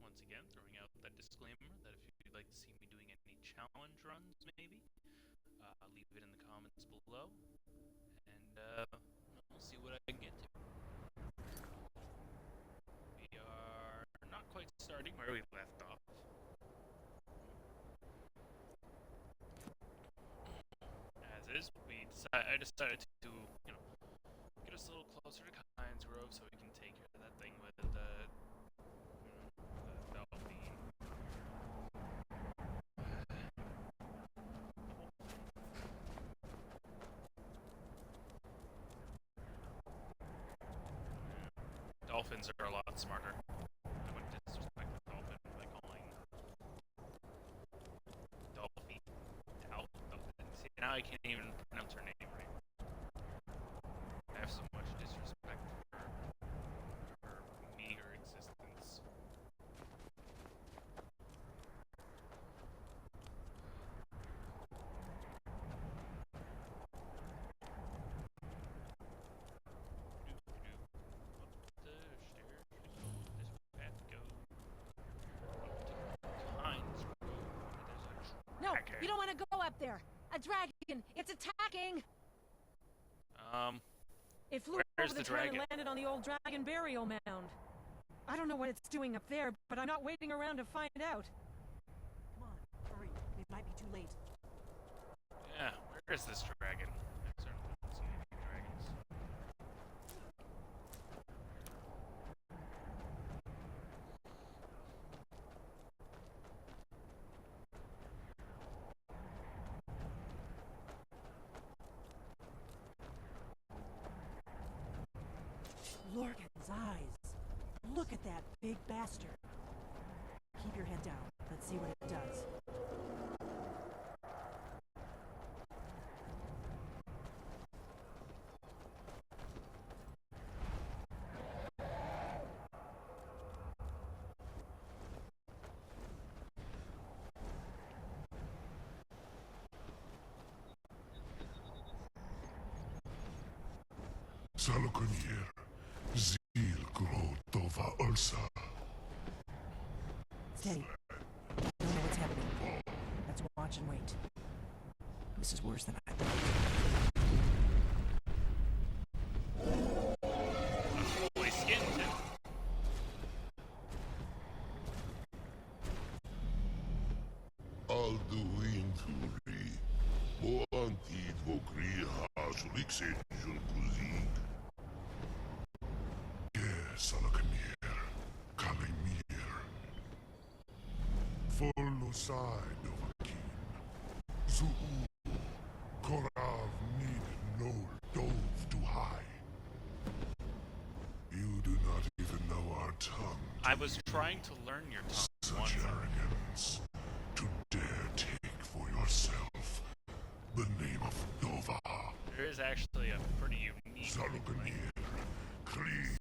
once again, throwing out that disclaimer that if you'd like to see me doing any challenge runs, maybe, leave it in the comments below, and we'll see what I can get to. We are not quite starting where we left off. As is, I decided to, get us a little closer to Kynes Grove so we can take care of that thing with the Dolphin. Dolphins are a lot smarter. I wouldn't disrespect the dolphin by calling Dolphin. See, now I can't even pronounce her name right. I have so much disrespect for her meager existence. No, you don't want to go up there. A dragon! It's attacking! It flew over the town and landed on the old dragon burial mound. I don't know what it's doing up there, but I'm not waiting around to find out. Come on, hurry. It might be too late. Yeah, where is this dragon? I certainly don't see any dragons. Lorgan's eyes. Look at that big bastard. Keep your head down. Let's see what it does. Salokonier, Zil Grotova Ursa. Steady. Don't know what's happening. Let's watch and wait. This is worse than I thought. Holy skin, too. Alduin Turi, Boanti Dvokri Hasulikse Julkuzik. Salokonier, Kalimir. Folosai Novakin. Zuu, Korav need no dove to high. You do not even know our tongue. I was trying to learn your tongue. Such arrogance. To dare take for yourself the name of Dova. There is actually a pretty unique Salokonier, Kri.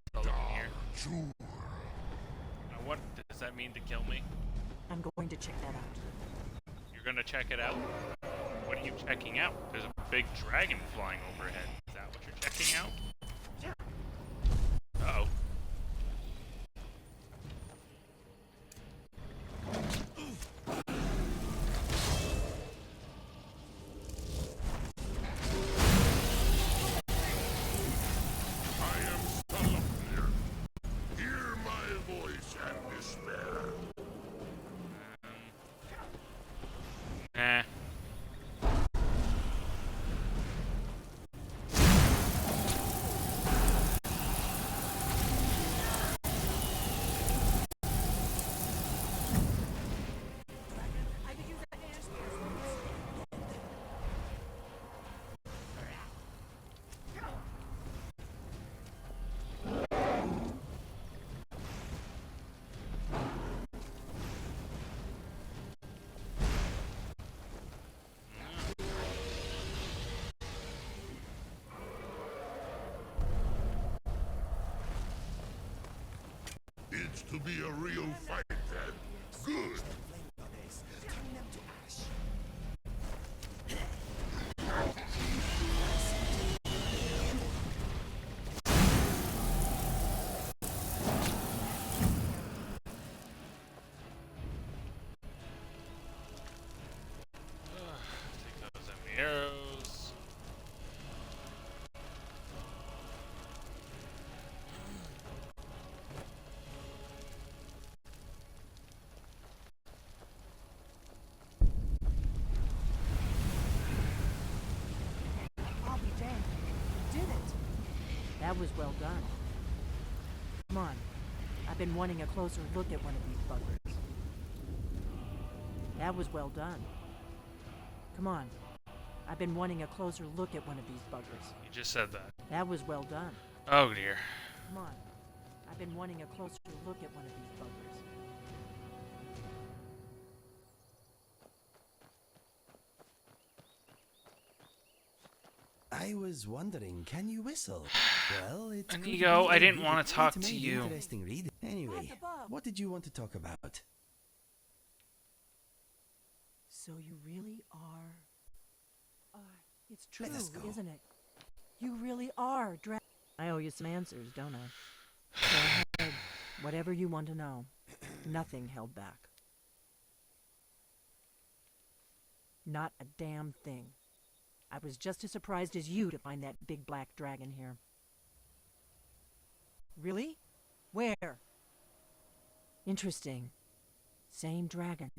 What does that mean to kill me? I'm going to check that out. You're gonna check it out? What are you checking out? There's a big dragon flying overhead. Is that what you're checking out? Uh-oh. It's to be a real fight then. Good. That was well done. Come on. I've been wanting a closer look at one of these buggers. That was well done. Come on. I've been wanting a closer look at one of these buggers. You just said that. That was well done. Oh dear. Come on. I've been wanting a closer look at one of these buggers. I was wondering, can you whistle? Well, it's Inigo, I didn't want to talk to you. Interesting read. Anyway, what did you want to talk about? So you really are... it's true, Let us go. isn't it? You really are I owe you some answers, don't I? Go ahead. Whatever you want to know. Nothing held back. Not a damn thing. I was just as surprised as you to find that big black dragon here. Really? Where? Interesting. Same dragon.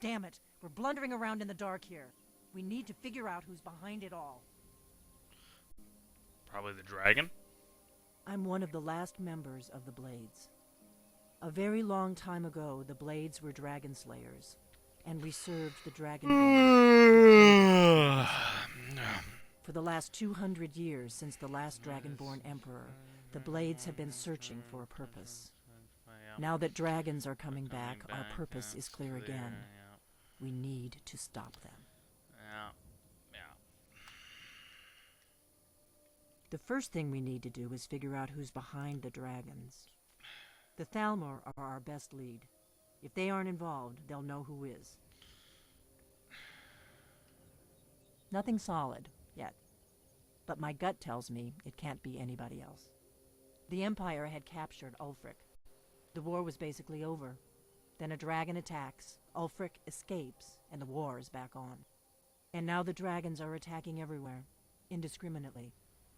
Damn it! We're blundering around in the dark here. We need to figure out who's behind it all. Probably the dragon? I'm one of the last members of the Blades. A very long time ago, the Blades were dragon slayers, and we served the dragon. For the last 200 years since the last Dragonborn Emperor, the Blades have been searching for a purpose. Now that dragons are coming back, our purpose is clear again. We need to stop them. The first thing we need to do is figure out who's behind the dragons. The Thalmor are our best lead. If they aren't involved, they'll know who is. Nothing solid, yet. But my gut tells me it can't be anybody else. The Empire had captured Ulfric. The war was basically over. Then a dragon attacks, Ulfric escapes, and the war is back on. And now the dragons are attacking everywhere, indiscriminately.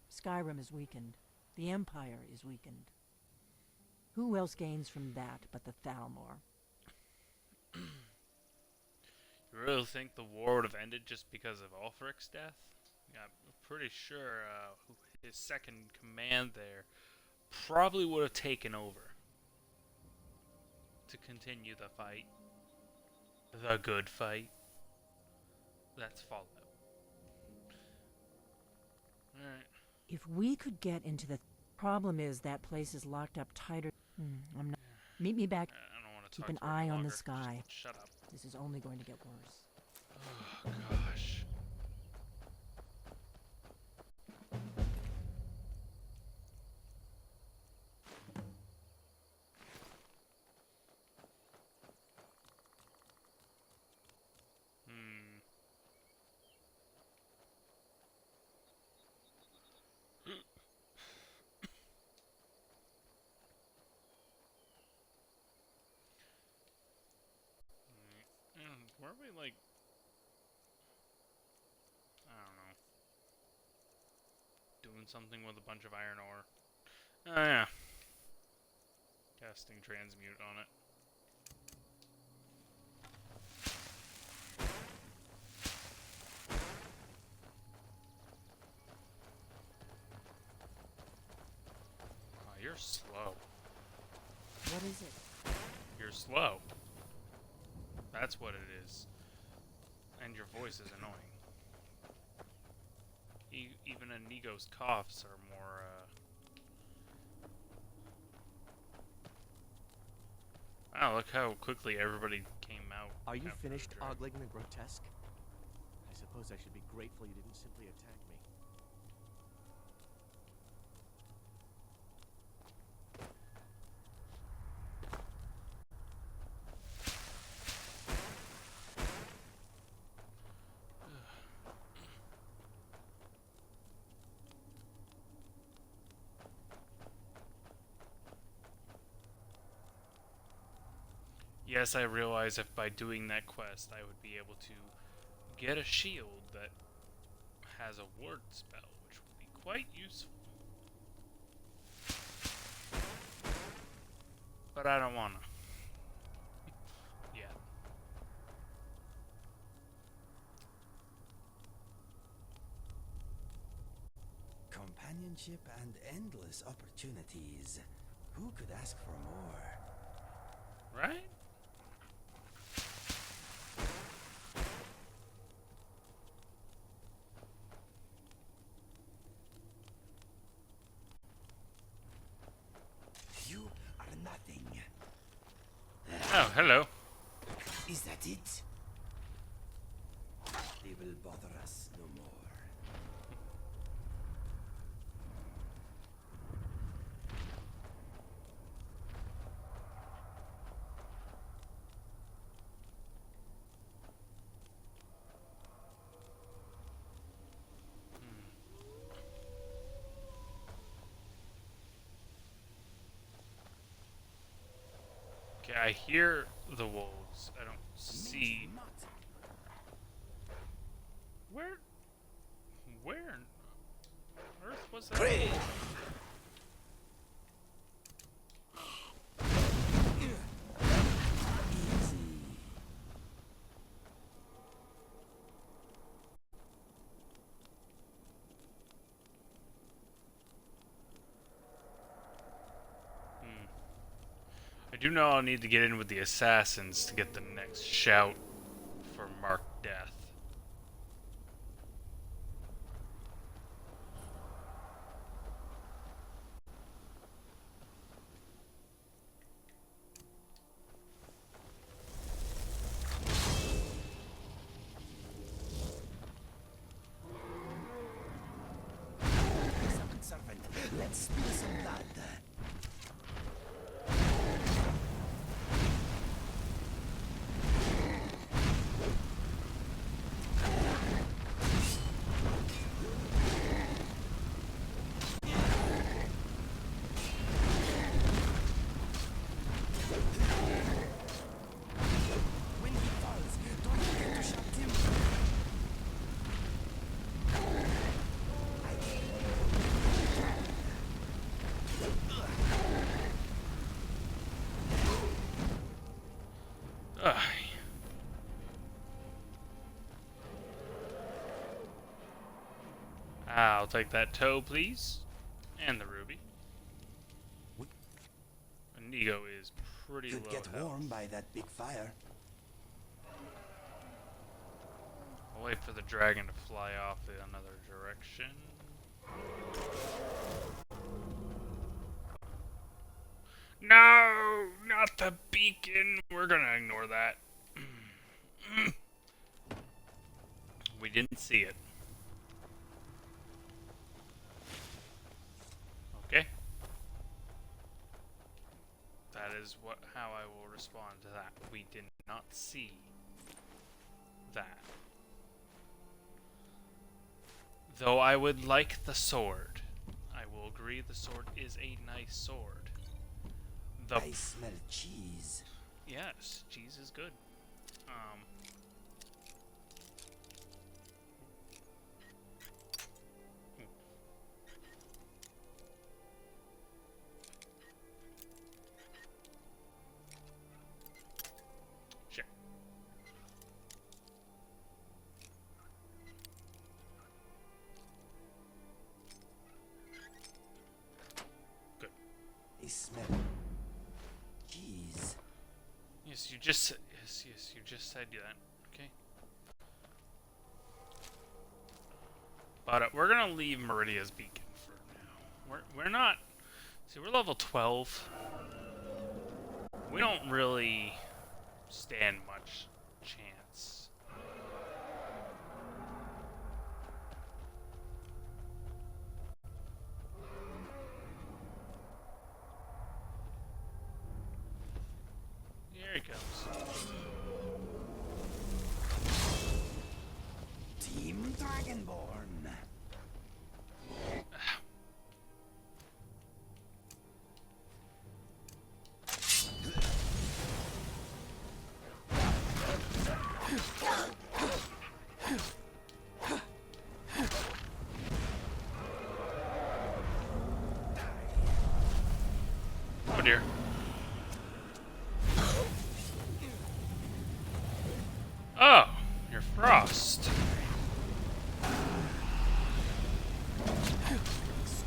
Skyrim is weakened. The Empire is weakened. Who else gains from that but the Thalmor? You really think the war would have ended just because of Ulfric's death? Yeah, I'm pretty sure his second command there probably would have taken over to continue the fight. The good fight. That's Fallout. Alright. If we could get into the... Problem is that place is locked up tighter... I'm not... Meet me back. I don't want to Keep talk an for any eye on longer. the sky. Just shut up. This is only going to get worse. Oh, gosh. Weren't we, like... I don't know. Doing something with a bunch of iron ore. Oh, yeah. Casting transmute on it. Oh, you're slow. What is it? You're slow. That's what it is. And your voice is annoying. Even Inigo's coughs are more, Wow, look how quickly everybody came out. Are you after finished the dragon. ogling the grotesque? I suppose I should be grateful you didn't simply attack me. Yes, I realize if by doing that quest I would be able to get a shield that has a ward spell, which would be quite useful. But I don't wanna. Yeah. Companion companionship and endless opportunities. Who could ask for more? Right? You are nothing. Oh, hello. Is that it? They will bother us no more. Okay, I hear the wolves. I don't see. Not. Where on earth was that? Easy. I do know I'll need to get in with the assassins to get the next shout for marked death. Servant, let's spill some blood. When he falls, don't forget to shout him. Ugh. I'll take that toe, please. And the ruby. Inigo is pretty Could low get health. warm by that big fire. I'll wait for the dragon to fly off in another direction. No! Not the beacon! We're gonna ignore that. We didn't see it. Okay. That is how I will respond to that. We did not see that. Though I would like the sword. I will agree the sword is a nice sword. The I smell cheese. Yes, cheese is good. Sure. Good. I smell cheese. Yes, you just you just said that. Okay. But we're gonna leave Meridia's beacon for now. We're not. See, we're level 12. We don't really stand much chance. Here he comes. Team Dragonborn. Oh dear. Oh, you're Frost. Excuse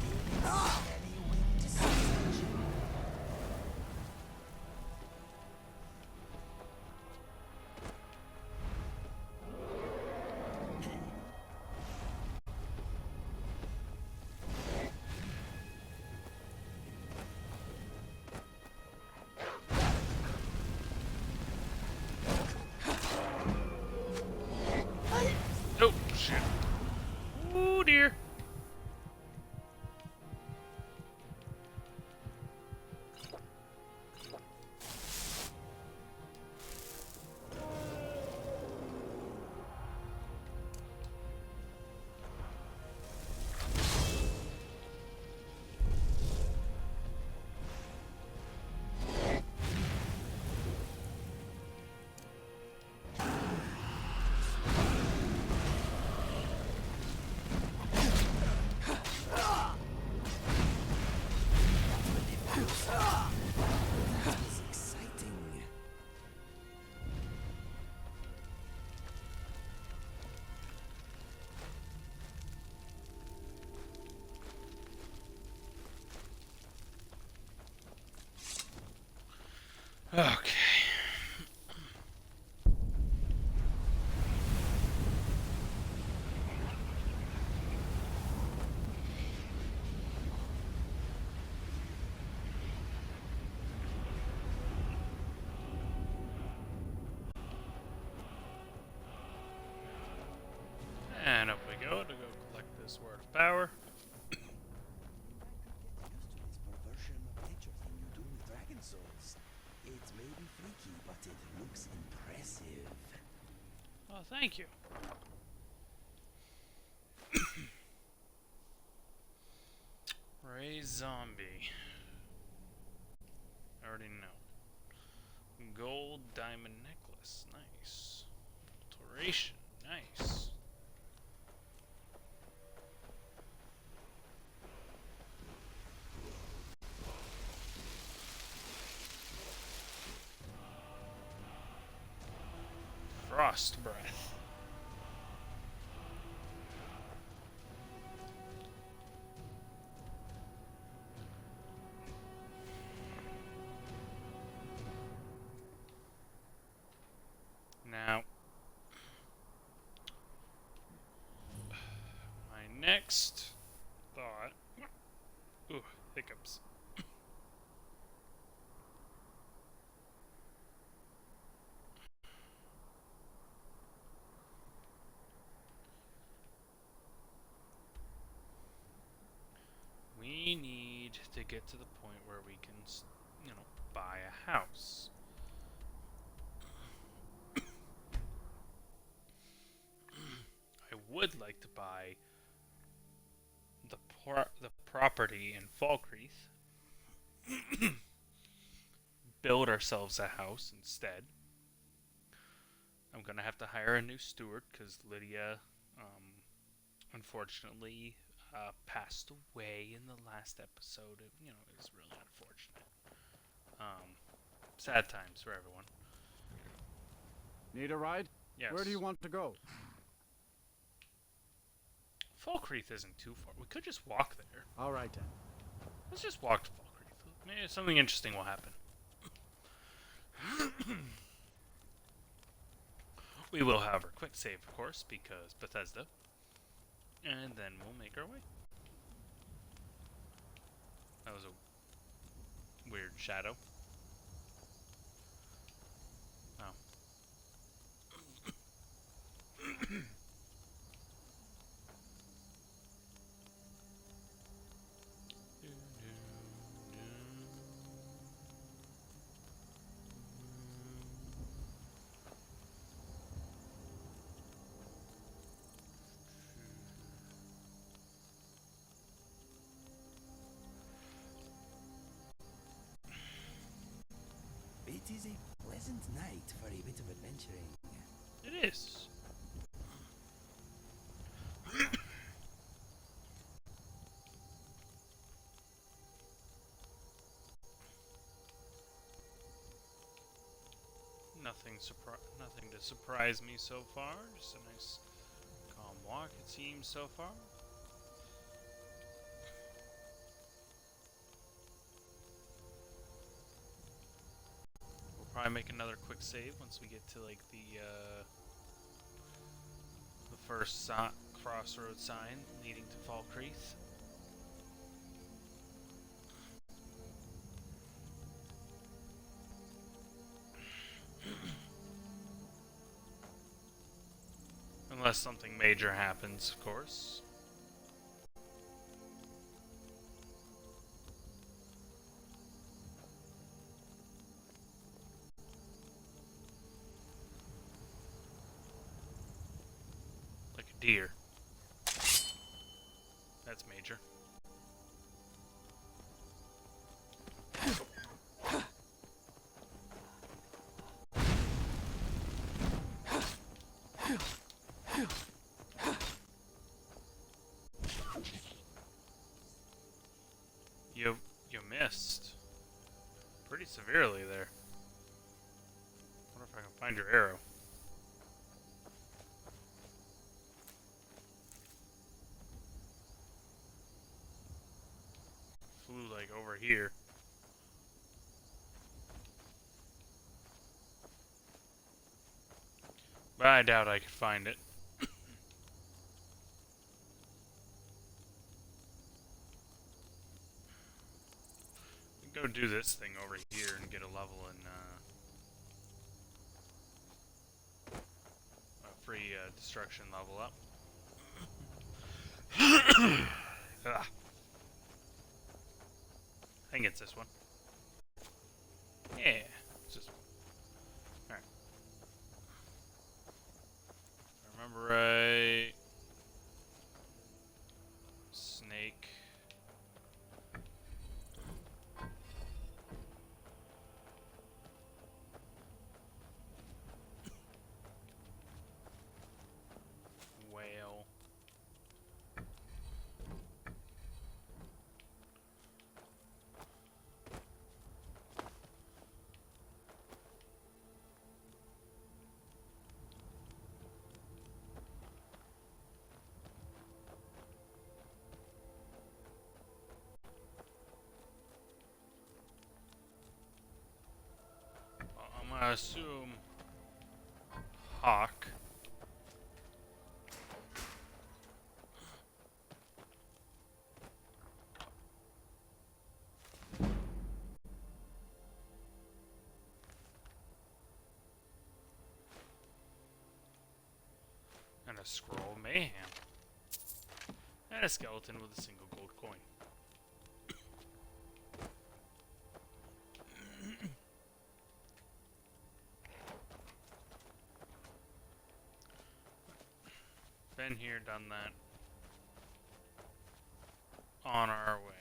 Okay. And up we go to go collect this word of power. Used to this perversion of nature thing you do with dragon souls. It may be freaky, but it looks impressive. Oh, thank you. Ray Zombie. I already know. Gold diamond necklace. Nice. Alteration. Nice. Frost breath. Now, my next thought. Ooh, hiccups. We need to get to the point where we can, buy a house. I would like to buy the property in Falkreath. Build ourselves a house instead. I'm gonna have to hire a new steward because Lydia, unfortunately, passed away in the last episode. It, is really unfortunate. Sad times for everyone. Need a ride? Yes. Where do you want to go? Falkreath isn't too far. We could just walk there. All right then. Let's just walk to Falkreath. Maybe something interesting will happen. We will, however, quick save, of course, because Bethesda. And then we'll make our way. That was a weird shadow. Oh. It is a pleasant night for a bit of adventuring. It is. Nothing to surprise me so far. Just a nice, calm walk. It seems so far. We'll probably make another quick save once we get to like the first crossroad sign leading to Falkreath. Unless something major happens, of course. Like a deer. That's major. You missed pretty severely there. Wonder if I can find your arrow. Flew like over here. But I doubt I could find it. Go do this thing over here and get a level in a free destruction level up. Ugh. I think it's this one. Yeah, it's this one. Alright. If I remember right. Snake. Whale. I'm gonna assume hawk. And a scroll of mayhem. And a skeleton with a single gold coin. Been here, done that. On our way.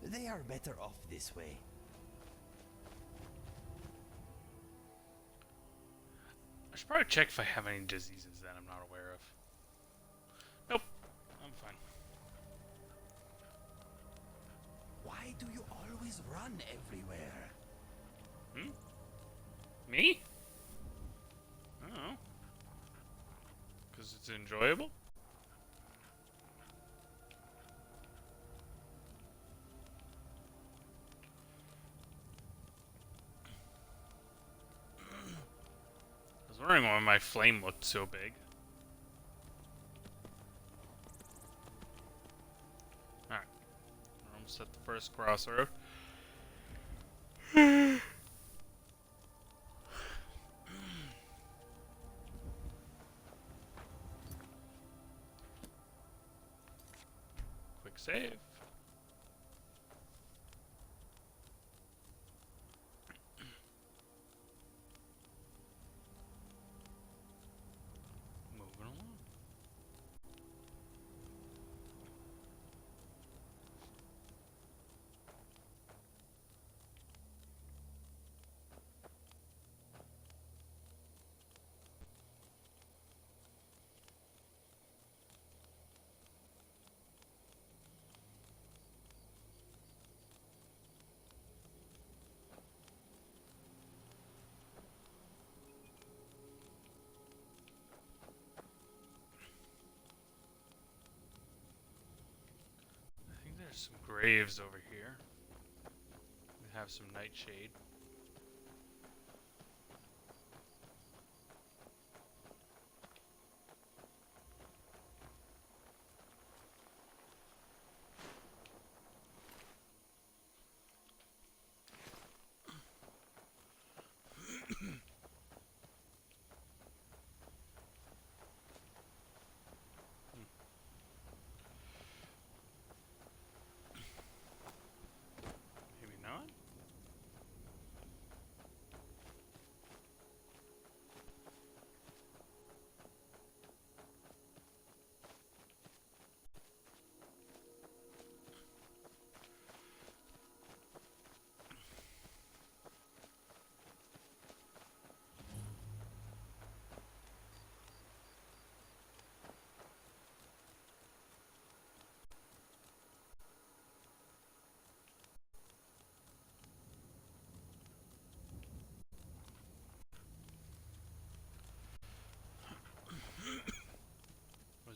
They are better off this way. I should probably check if I have any diseases that I'm not aware of. Nope. I'm fine. Why do you always run everywhere? Hmm? Me? I don't know. Because it's enjoyable? I was wondering why my flame looked so big. Alright. We're almost at the first crossroad. Quick save. Moving along. I think there's some graves over here. We have some nightshade. Maybe not?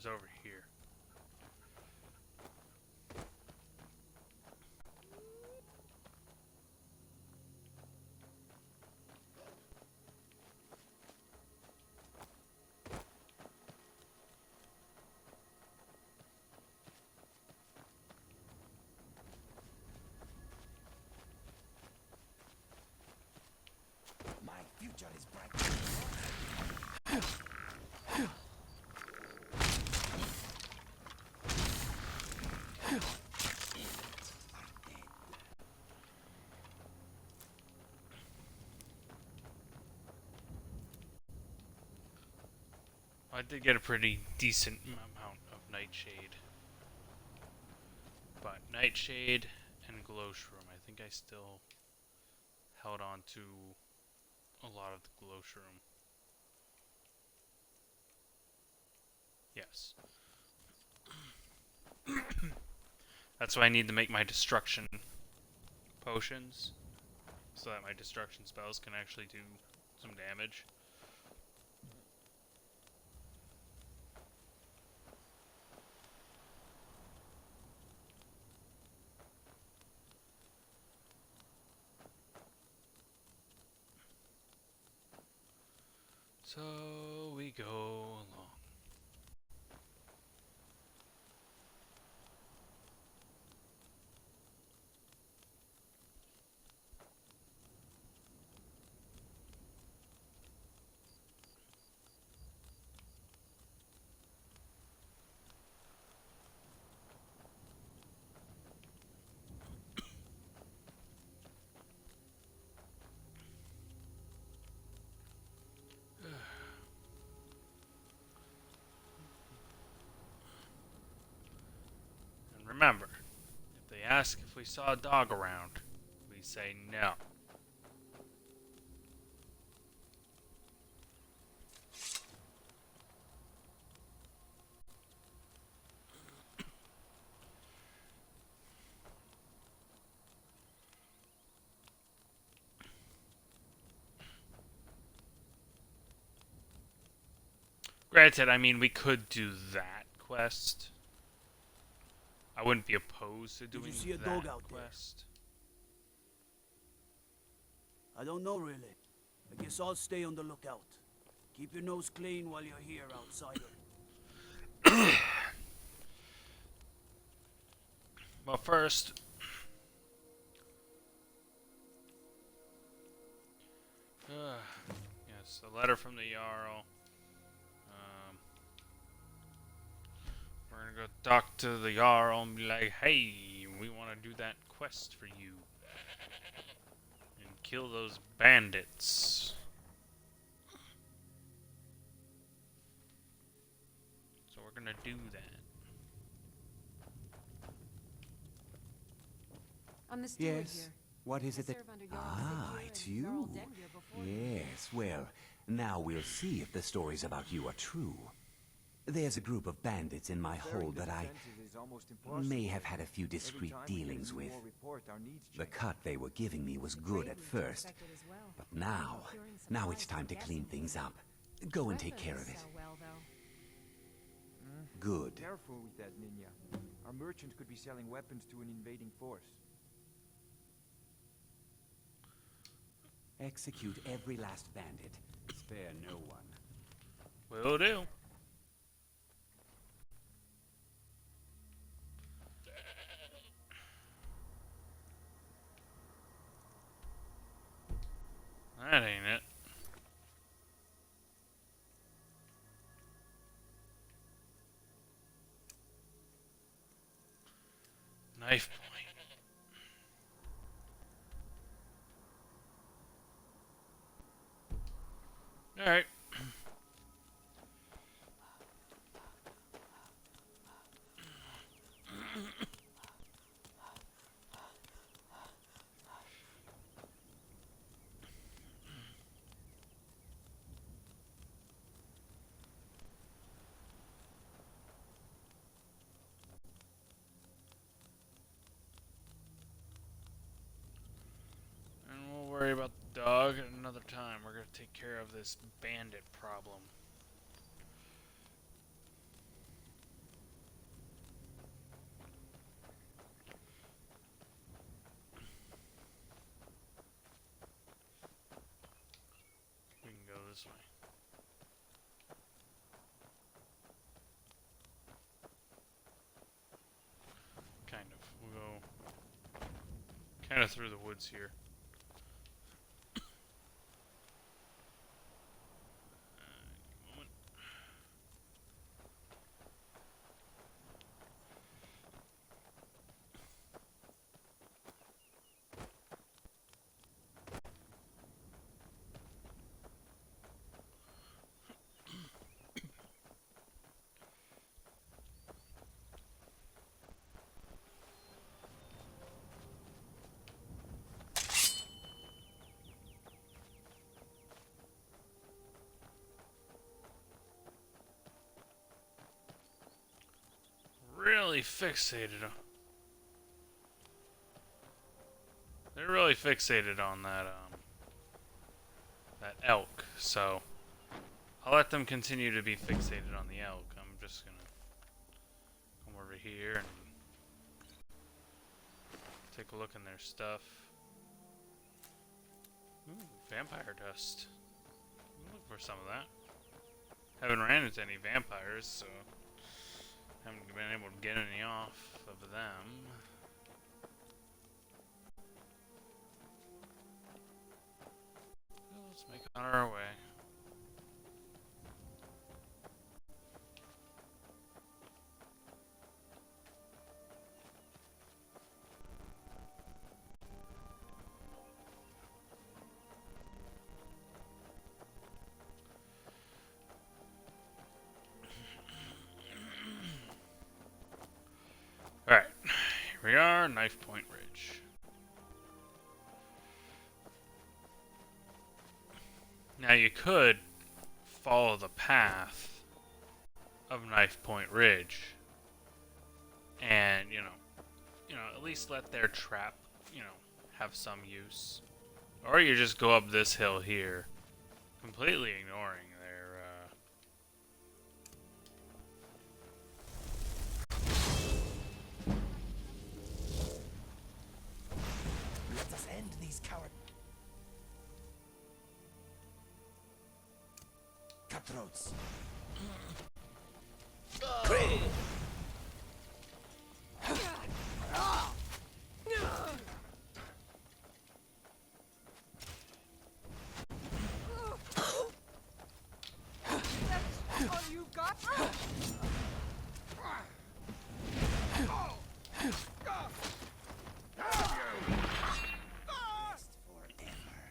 was over here. My future is bright. I did get a pretty decent amount of Nightshade. But Nightshade and Glowshroom, I think I still held on to a lot of the Glowshroom. Yes. That's why I need to make my destruction potions, so that my destruction spells can actually do some damage. So we go along. And remember, if they ask if we saw a dog around, we say no. Granted, I mean, we could do that quest. I wouldn't be opposed to Did you doing see a that dog out there? quest. I don't know really. I guess I'll stay on the lookout. Keep your nose clean while you're here, outsider. Well, first, yes, a letter from the Jarl. We're gonna go talk to the Jarl and be like, hey, we want to do that quest for you. And kill those bandits. So we're gonna do that. I'm the steward Yes? here. What is I it that... serve under Jarl Ah, Siggeir it's and you. Jarl Denvir before you. Yes, well, now we'll see if the stories about you are true. There's a group of bandits in my hold that I may have had a few discreet dealings with. The cut they were giving me was good at first, Expected as well. but now it's time to clean things up. Go and take care of it. Sell well, though. Good. Careful with that, Ninja. Our merchants could be selling weapons to an invading force. Execute every last bandit. Spare no one. Will do. That ain't it. Knife point. Alright. And we'll worry about the dog at another time. We're gonna take care of this bandit problem. of through the woods here. Moment. Really fixated on. They're really fixated on that elk, so I'll let them continue to be fixated on the elk. I'm just gonna come over here and take a look in their stuff. Ooh, vampire dust. I'll look for some of that. Haven't ran into any vampires, so haven't been able to get any off of them. Let's make on our way. Alright, here we are, Knife Point Ridge. Now you could follow the path of Knife Point Ridge and, you know, at least let their trap, have some use. Or you just go up this hill here, completely ignoring Let us end these coward cutthroats. That's all you got? Last forever.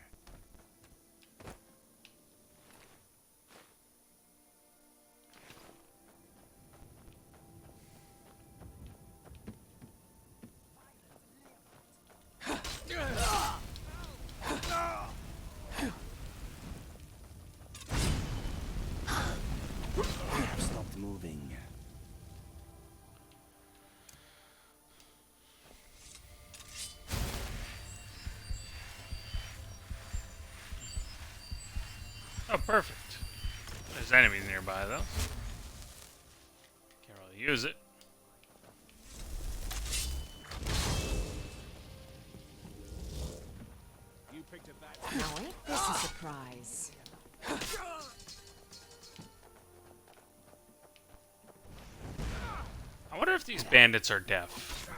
They have stopped moving. Oh, perfect. There's enemies nearby, though. Can't really use it. You picked a bad. Now ain't this a surprise? I wonder if these bandits are deaf.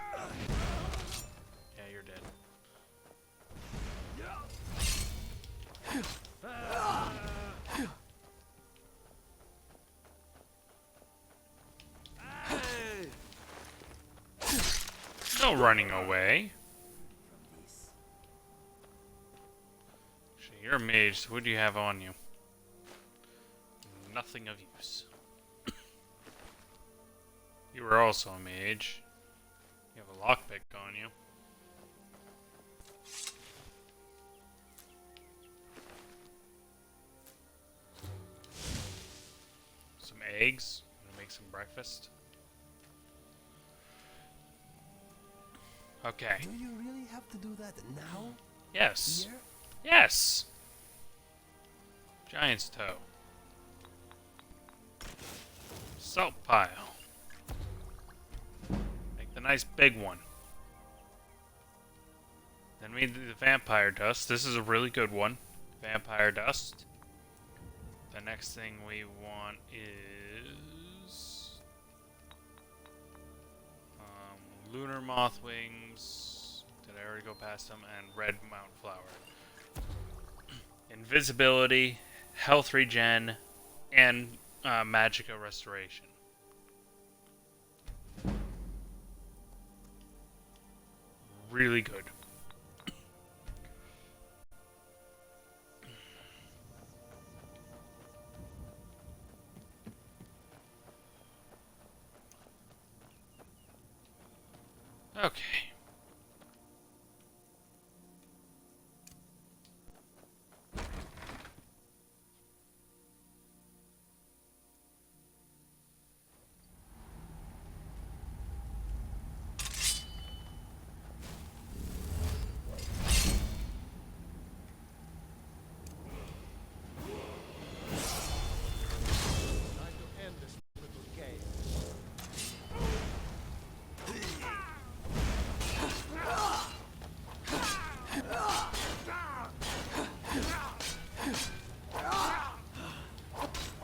Yeah, you're dead. No running away. From this. Actually, you're a mage, so what do you have on you? Nothing of use. You were also a mage. You have a lockpick on you. Some eggs. Gonna make some breakfast. Okay. Do you really have to do that now? Yes. Here? Yes. Giant's toe. Salt pile. Make the nice big one. Then we need the vampire dust. This is a really good one. Vampire dust. The next thing we want is lunar moth wings. Did Did I already go past them? And red Mount Flower. Invisibility, health regen, and magicka restoration. Really good. Okay. Time to end this little game.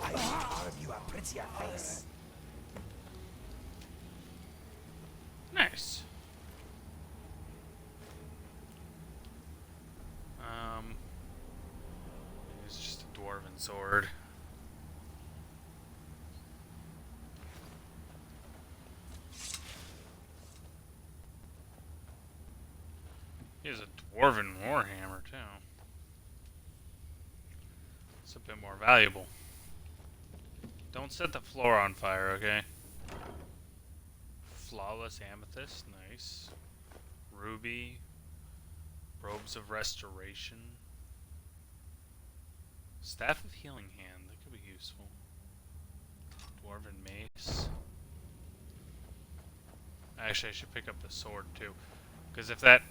I will carve you a prettier face. Nice. It's just a dwarven sword. He has a dwarven warhammer too. It's a bit more valuable. Don't set the floor on fire, okay? Flawless amethyst, nice. Ruby. Robes of restoration. Staff of healing hand, that could be useful. Dwarven mace. Actually, I should pick up the sword too, because if that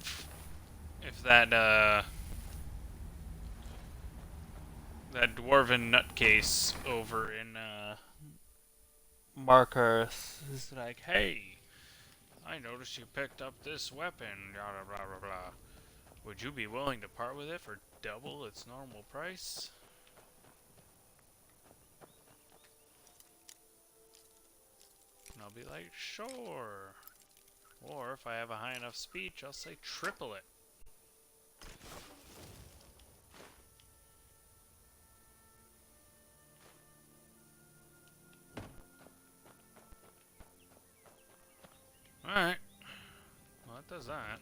dwarven nutcase over in Markarth is like, hey, I noticed you picked up this weapon, blah blah blah blah. Would you be willing to part with it for double its normal price? And I'll be like, sure. Or if I have a high enough speech, I'll say triple it. Alright. Well, that does that.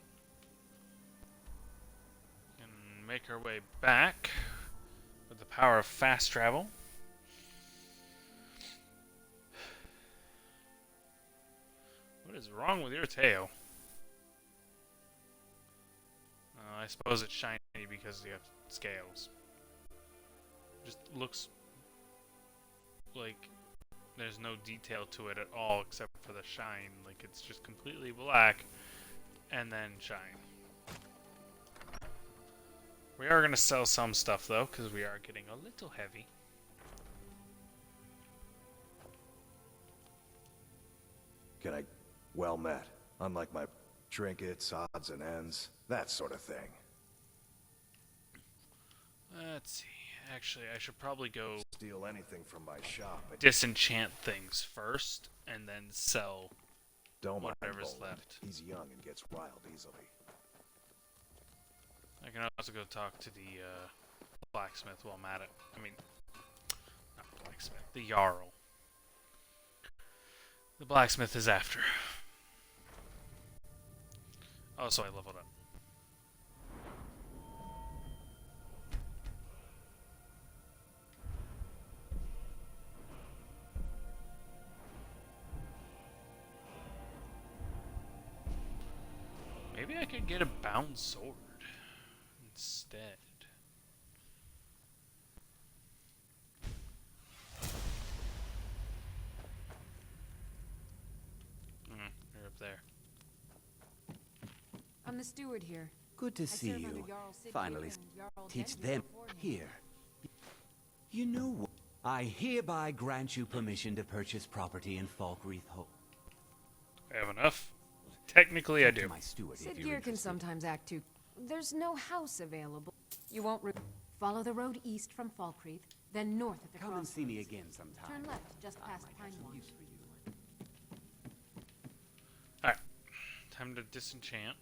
We can make our way back with the power of fast travel. What is wrong with your tail? I suppose it's shiny because you have scales. Just looks like there's no detail to it at all except for the shine. Like it's just completely black and then shine. We are going to sell some stuff though, because we are getting a little heavy. Can I... Well met. Unlike my trinkets, odds and ends, that sort of thing. Let's see. Actually, I should probably go Steal anything from my shop. disenchant things first, and then sell Don't mind whatever's Boland. left. He's young and gets wild easily. I can also go talk to the blacksmith while I'm at it. I mean, not blacksmith, the Jarl. The blacksmith is after. Oh, so I leveled up. Maybe I could get a bound sword instead. You're up there. I'm the steward here. Good to I see serve under you. Jarl Sid Finally, here and Jarl teach Dendir them beforehand. here. You know what? I hereby grant you permission to purchase property in Falkreath Hall. I have enough? Technically, I To do. my steward, Sid if you're Gear can interested. sometimes act too. There's no house available. You won't follow the road east from Falkreath, then north at the Come and see me crossroads. again sometime. Turn left just I past might have some Pine use for you. Alright. Time to disenchant.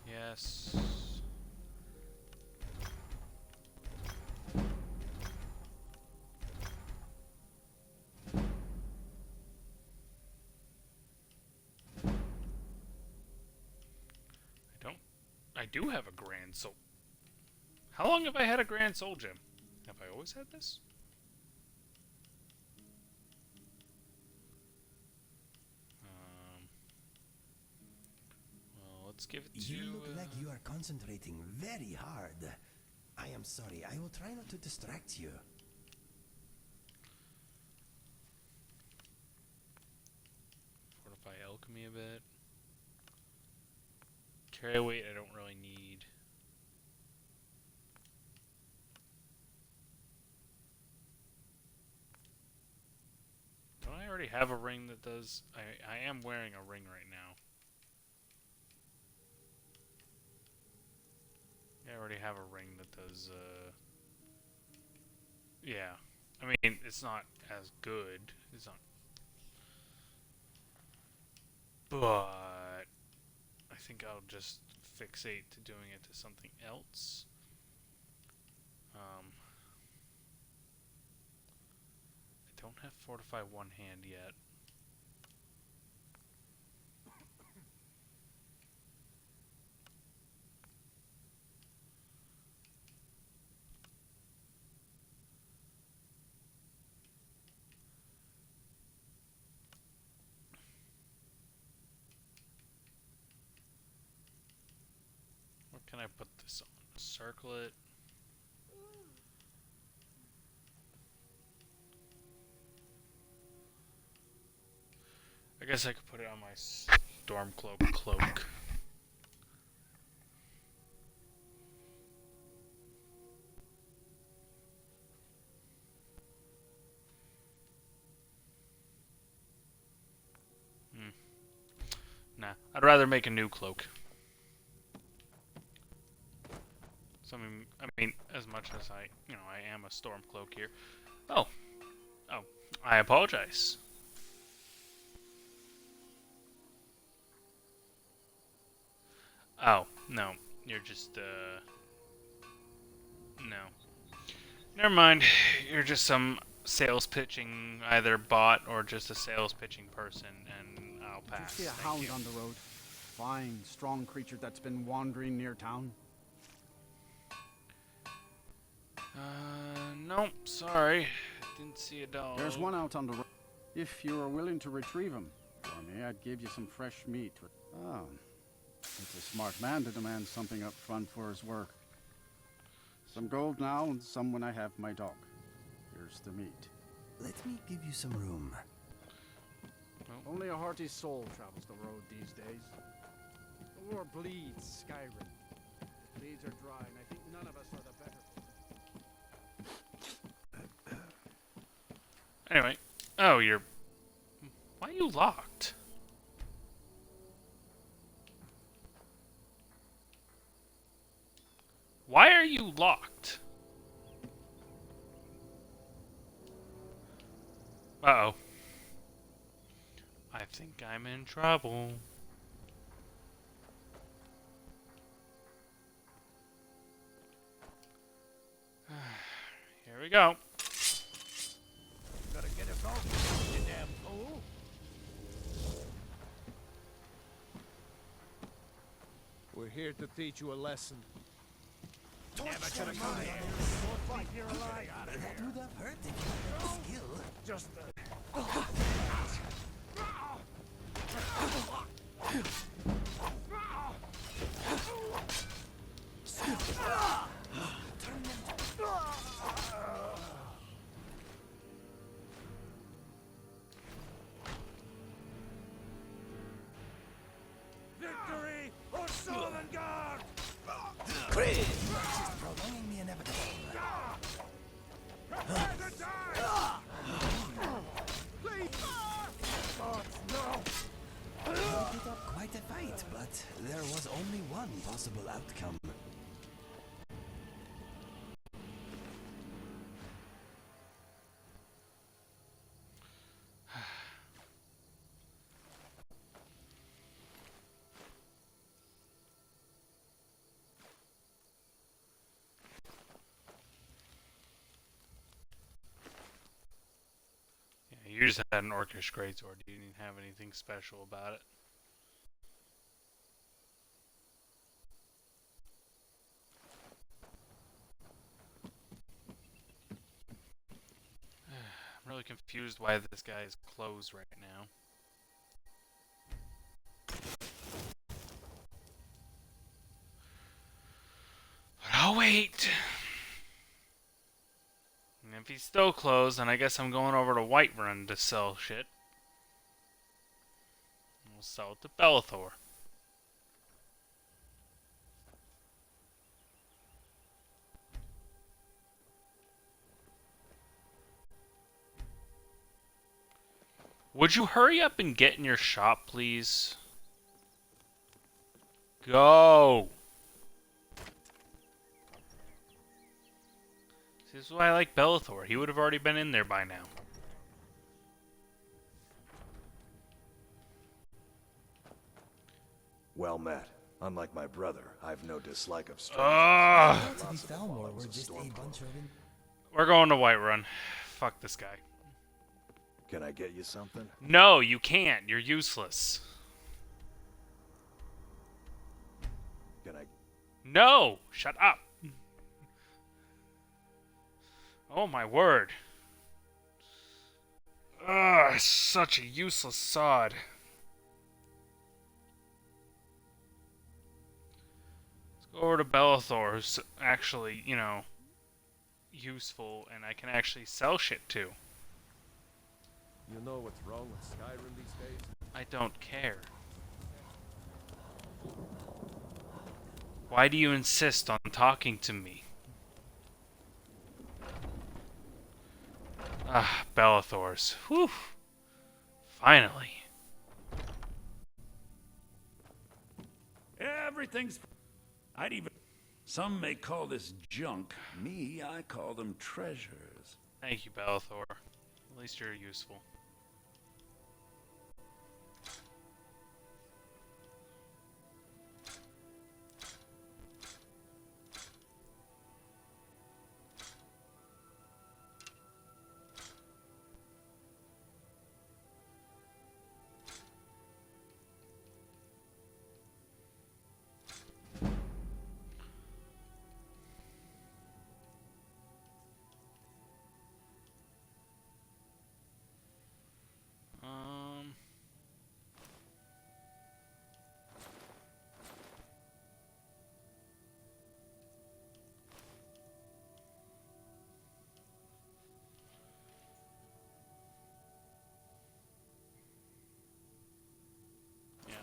Yes. I do have a Grand Soul. How long have I had a Grand Soul Gem? Have I always had this? Well, let's give it to... You look like you are concentrating very hard. I am sorry. I will try not to distract you. Fortify alchemy a bit. Carry weight I don't really need. Don't I already have a ring that does... I am wearing a ring right now. Yeah, I already have a ring that does, yeah. I mean, it's not as good. It's not... But... I think I'll just fixate to doing it to something else. I don't have Fortify one hand yet. What can I put this on? Circle it. I guess I could put it on my Stormcloak cloak. Nah, I'd rather make a new cloak. I mean, as much as I am a Stormcloak here. Oh, I apologize. Oh, no, you're just, no. Never mind, you're just some sales pitching, either bot or just a sales pitching person, and I'll pass. Did you see a hound on the road? Fine, strong creature that's been wandering near town. Nope, sorry. Didn't see a dog. There's one out on the road. If you are willing to retrieve him for me, I'd give you some fresh meat. Oh, it's a smart man to demand something up front for his work. Some gold now, and some when I have my dog. Here's the meat. Let me give you some room. Well, only a hearty soul travels the road these days. The war bleeds Skyrim. The bleeds are dry, and I think none of us are the better. Anyway. Oh, you're... Why are you locked? Why are you locked? Uh-oh. I think I'm in trouble. Here we go. Gotta get us off, you damn fool. We're here to teach you a lesson. Never should have come here. We'll fight here alive. That would have hurt if you had the skill. Just victory or Sovngarde! Chris! Just prolonging the inevitable. Prepare to die! Please! Oh, no! We put up quite a fight, but there was only one possible outcome. You just had an orcish greatsword. You didn't have anything special about it. I'm really confused why this guy is closed right now. But I'll wait. And if he's still closed, then I guess I'm going over to Whiterun to sell shit. We'll sell it to Bellathor. Would you hurry up and get in your shop, please? Go! This is why I like Bellathor. He would have already been in there by now. Well met. Unlike my brother, I've no dislike of strangers. To be Falmore, we're just a bunch of... We're going to Whiterun. Fuck this guy. Can I get you something? No, you can't. You're useless. Can I... No! Shut up! Oh my word. Ugh, such a useless sod. Let's go over to Bellathor, who's actually, you know, useful, and I can actually sell shit to. You know what's wrong with Skyrim these days? I don't care. Why do you insist on talking to me? Ah, Bellathor's. Whew. Finally. Everything's... I'd even... Some may call this junk. Me, I call them treasures. Thank you, Bellathor. At least you're useful.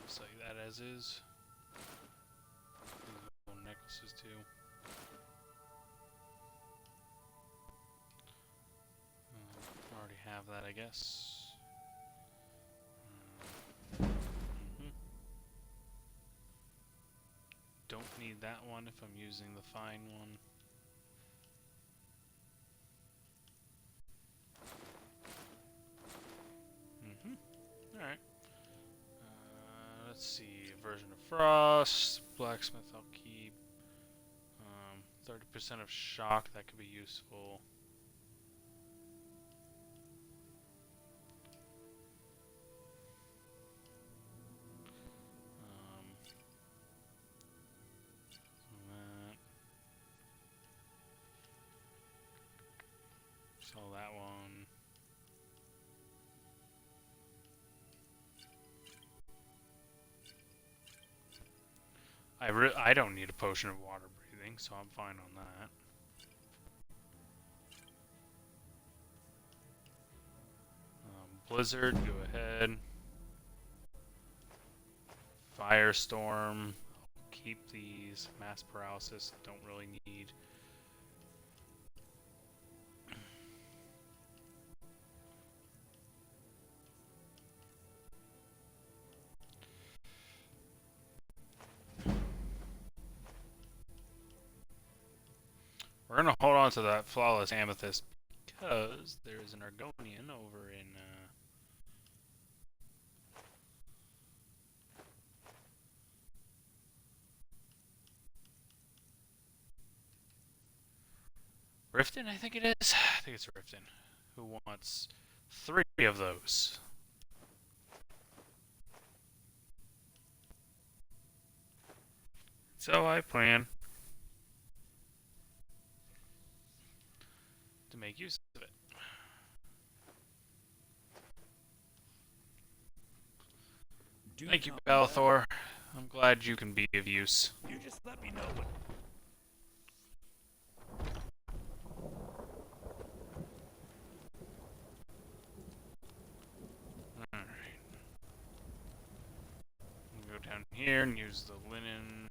Sell you that as is. These little necklaces too. Already have that, I guess. Don't need that one if I'm using the fine one. Alright. Let's see, version of Frost, Blacksmith I'll keep, 30% of Shock, that could be useful. That. Sell that one. I don't need a potion of water breathing, so I'm fine on that. Blizzard, go ahead. Firestorm, keep these. Mass paralysis, don't really need. We're gonna hold on to that flawless amethyst because there is an Argonian over in. Riften, I think it is. I think it's Riften, who wants 3 of those. So I plan to make use of it. Thank you, Balthor. I'm glad you can be of use. You just let me know what. Alright. Go down here and use the linen.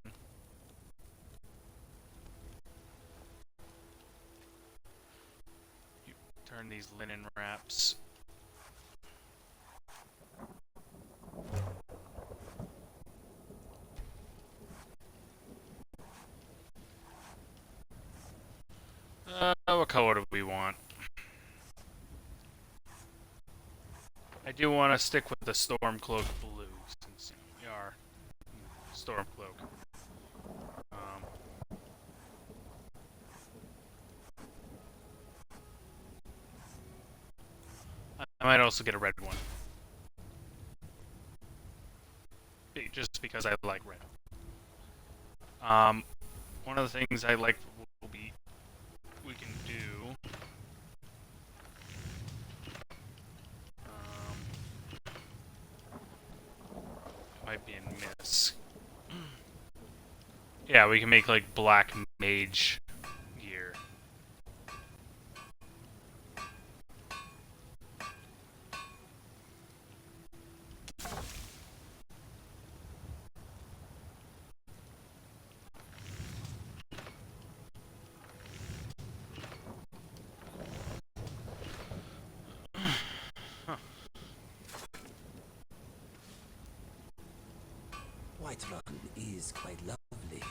Turn these linen wraps. What color do we want? I do want to stick with the Stormcloak blue, since we are Stormcloak. I might also get a red one. Just because I like red. One of the things I like we can do. Might be a miss. Yeah, we can make like black mage gear. Whiterun is quite lovely.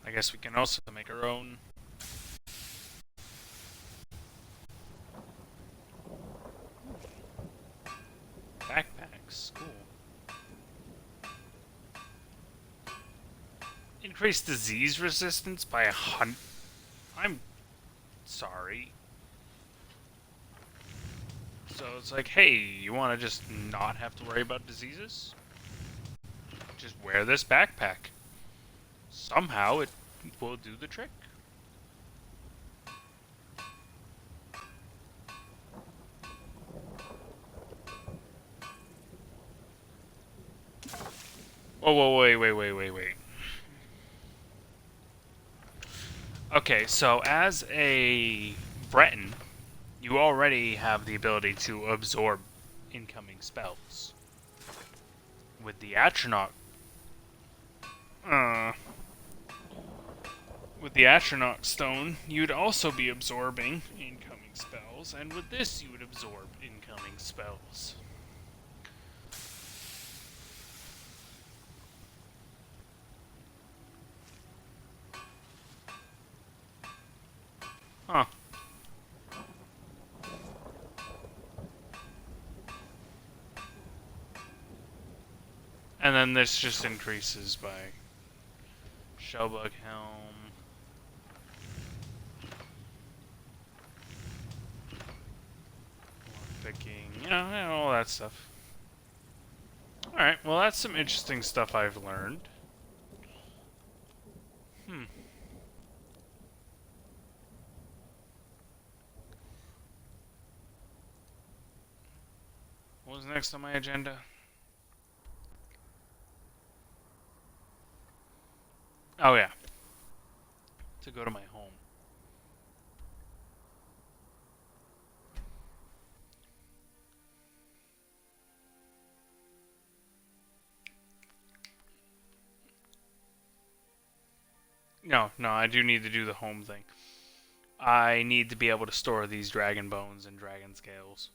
I guess we can also make our own. Backpacks, cool. Increase disease resistance by 100. I'm sorry. So it's like, hey, you want to just not have to worry about diseases? Just wear this backpack. Somehow it will do the trick. Whoa, wait. Okay, so as a Breton, you already have the ability to absorb incoming spells. With the Astronaut Stone, you'd also be absorbing incoming spells, and with this you would absorb incoming spells. Huh. And then this just increases by Shellbug Helm. Picking, all that stuff. Alright, well that's some interesting stuff I've learned. What was next on my agenda? Oh yeah. To go to my home. No, I do need to do the home thing. I need to be able to store these dragon bones and dragon scales.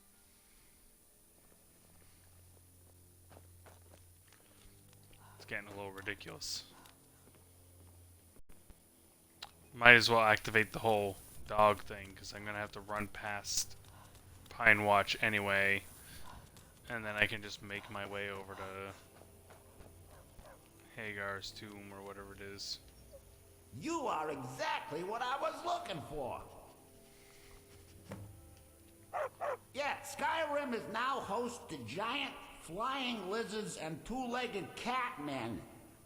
It's getting a little ridiculous. Might as well activate the whole dog thing, because I'm going to have to run past Pine Watch anyway. And then I can just make my way over to Hagar's tomb or whatever it is. You are exactly what I was looking for. Yeah, Skyrim is now host to giant flying lizards and two-legged catmen.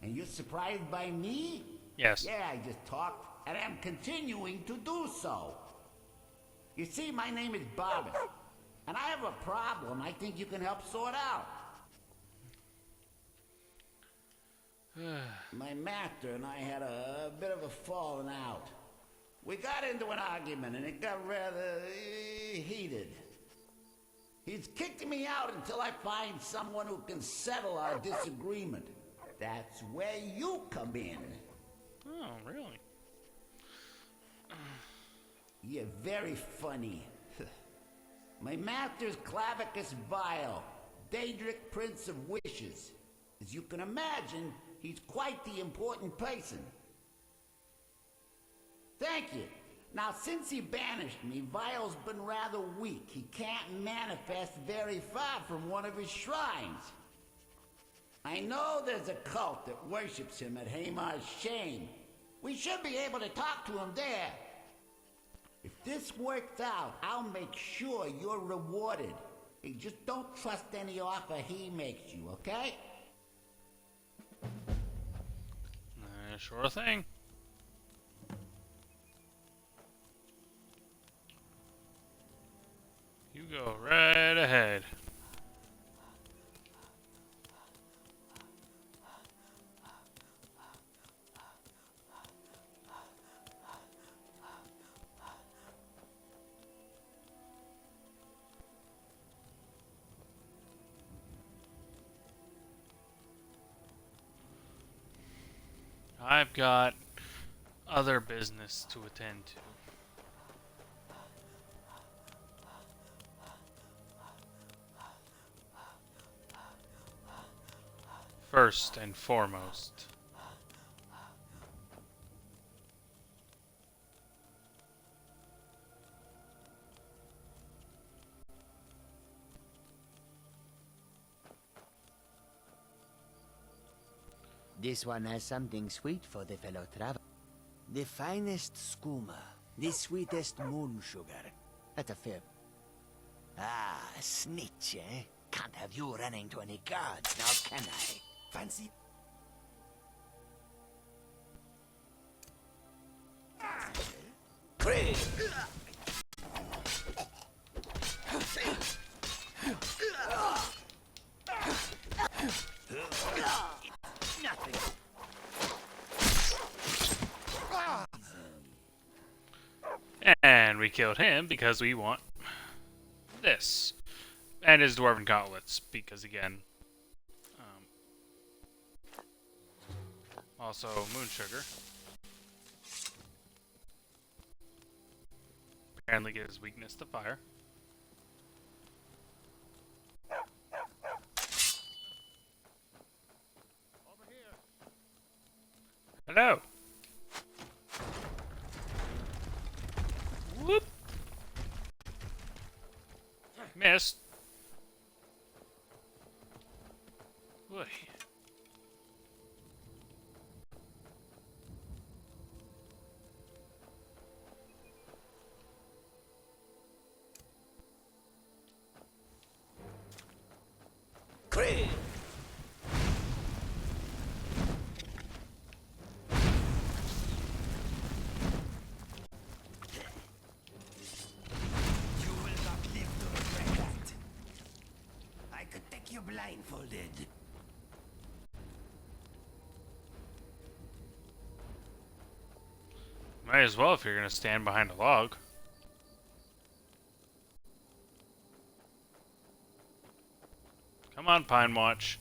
And you're surprised by me? Yes. Yeah, I just talked, and I'm continuing to do so. You see, my name is Bobby, and I have a problem I think you can help sort out. My master and I had a bit of a falling out. We got into an argument, and it got rather heated. He's kicked me out until I find someone who can settle our disagreement. That's where you come in. Oh, really? You're very funny. My master's Clavicus Vile, Daedric Prince of Wishes. As you can imagine, he's quite the important person. Thank you. Now, since he banished me, Vile's been rather weak. He can't manifest very far from one of his shrines. I know there's a cult that worships him at Hamar's Shame. We should be able to talk to him there. If this works out, I'll make sure you're rewarded. Hey, just don't trust any offer he makes you, okay? Sure thing. You go right ahead. I've got other business to attend to. First and foremost. This one has something sweet for the fellow traveler. The finest skooma, the sweetest moon sugar. At a fair. Ah, snitch, eh? Can't have you running to any guards now, can I? Fancy. Craig! Nothing. And we killed him because we want this. And his dwarven gauntlets, because again, also moon sugar. Apparently gives weakness to fire. Hello. Whoop. Missed. Boy. Craig! You will not live to regret that. I could take you blindfolded. Might as well if you're gonna stand behind a log. Come on, Pine Watch.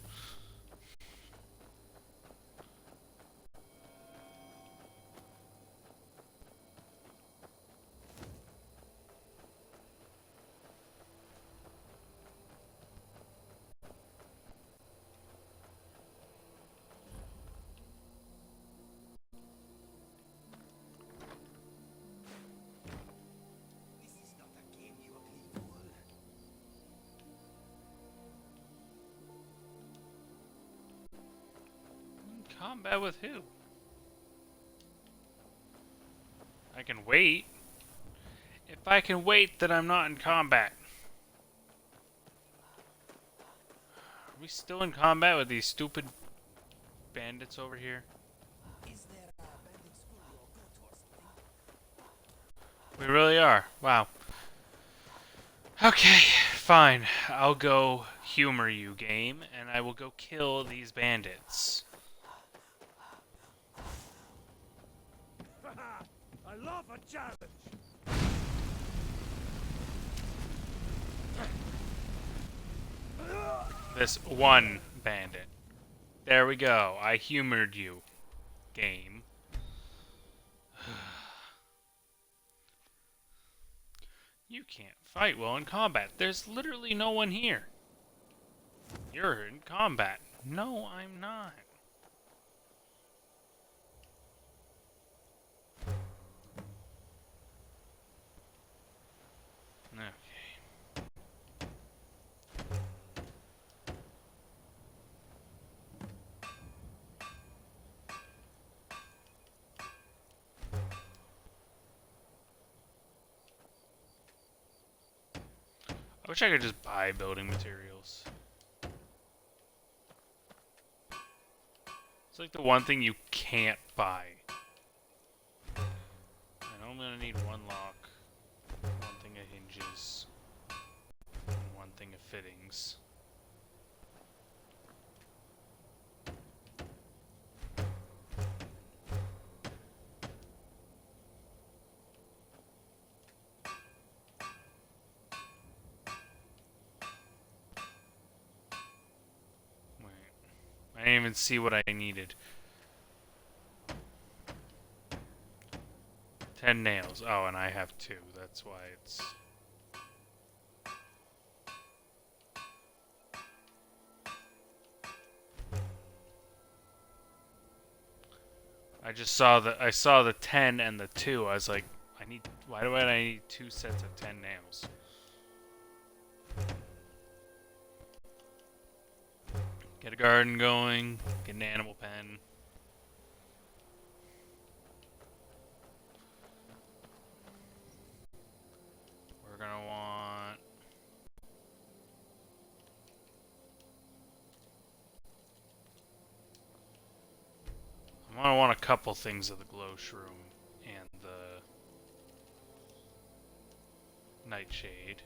This is not a game, you ugly fool. Combat with who? I can wait. If I can wait, then I'm not in combat. Are we still in combat with these stupid bandits over here? We really are. Wow. Okay, fine. I'll go humor you, game, and I will go kill these bandits. I love a challenge. This one bandit. There we go. I humored you, game. You can't fight well in combat. There's literally no one here. You're in combat. No, I'm not. Okay. I wish I could just buy building materials. It's like the one thing you can't buy. I know I'm gonna need one lock, one thing of hinges, and one thing of fittings. I didn't even see what I needed. 10 nails. Oh, and I have 2. That's why it's... I saw the 10 and the 2. I was like, why do I need 2 sets of 10 nails? Get a garden going, get an animal pen. We're gonna want... I'm gonna want a couple things of the glow shroom and the nightshade.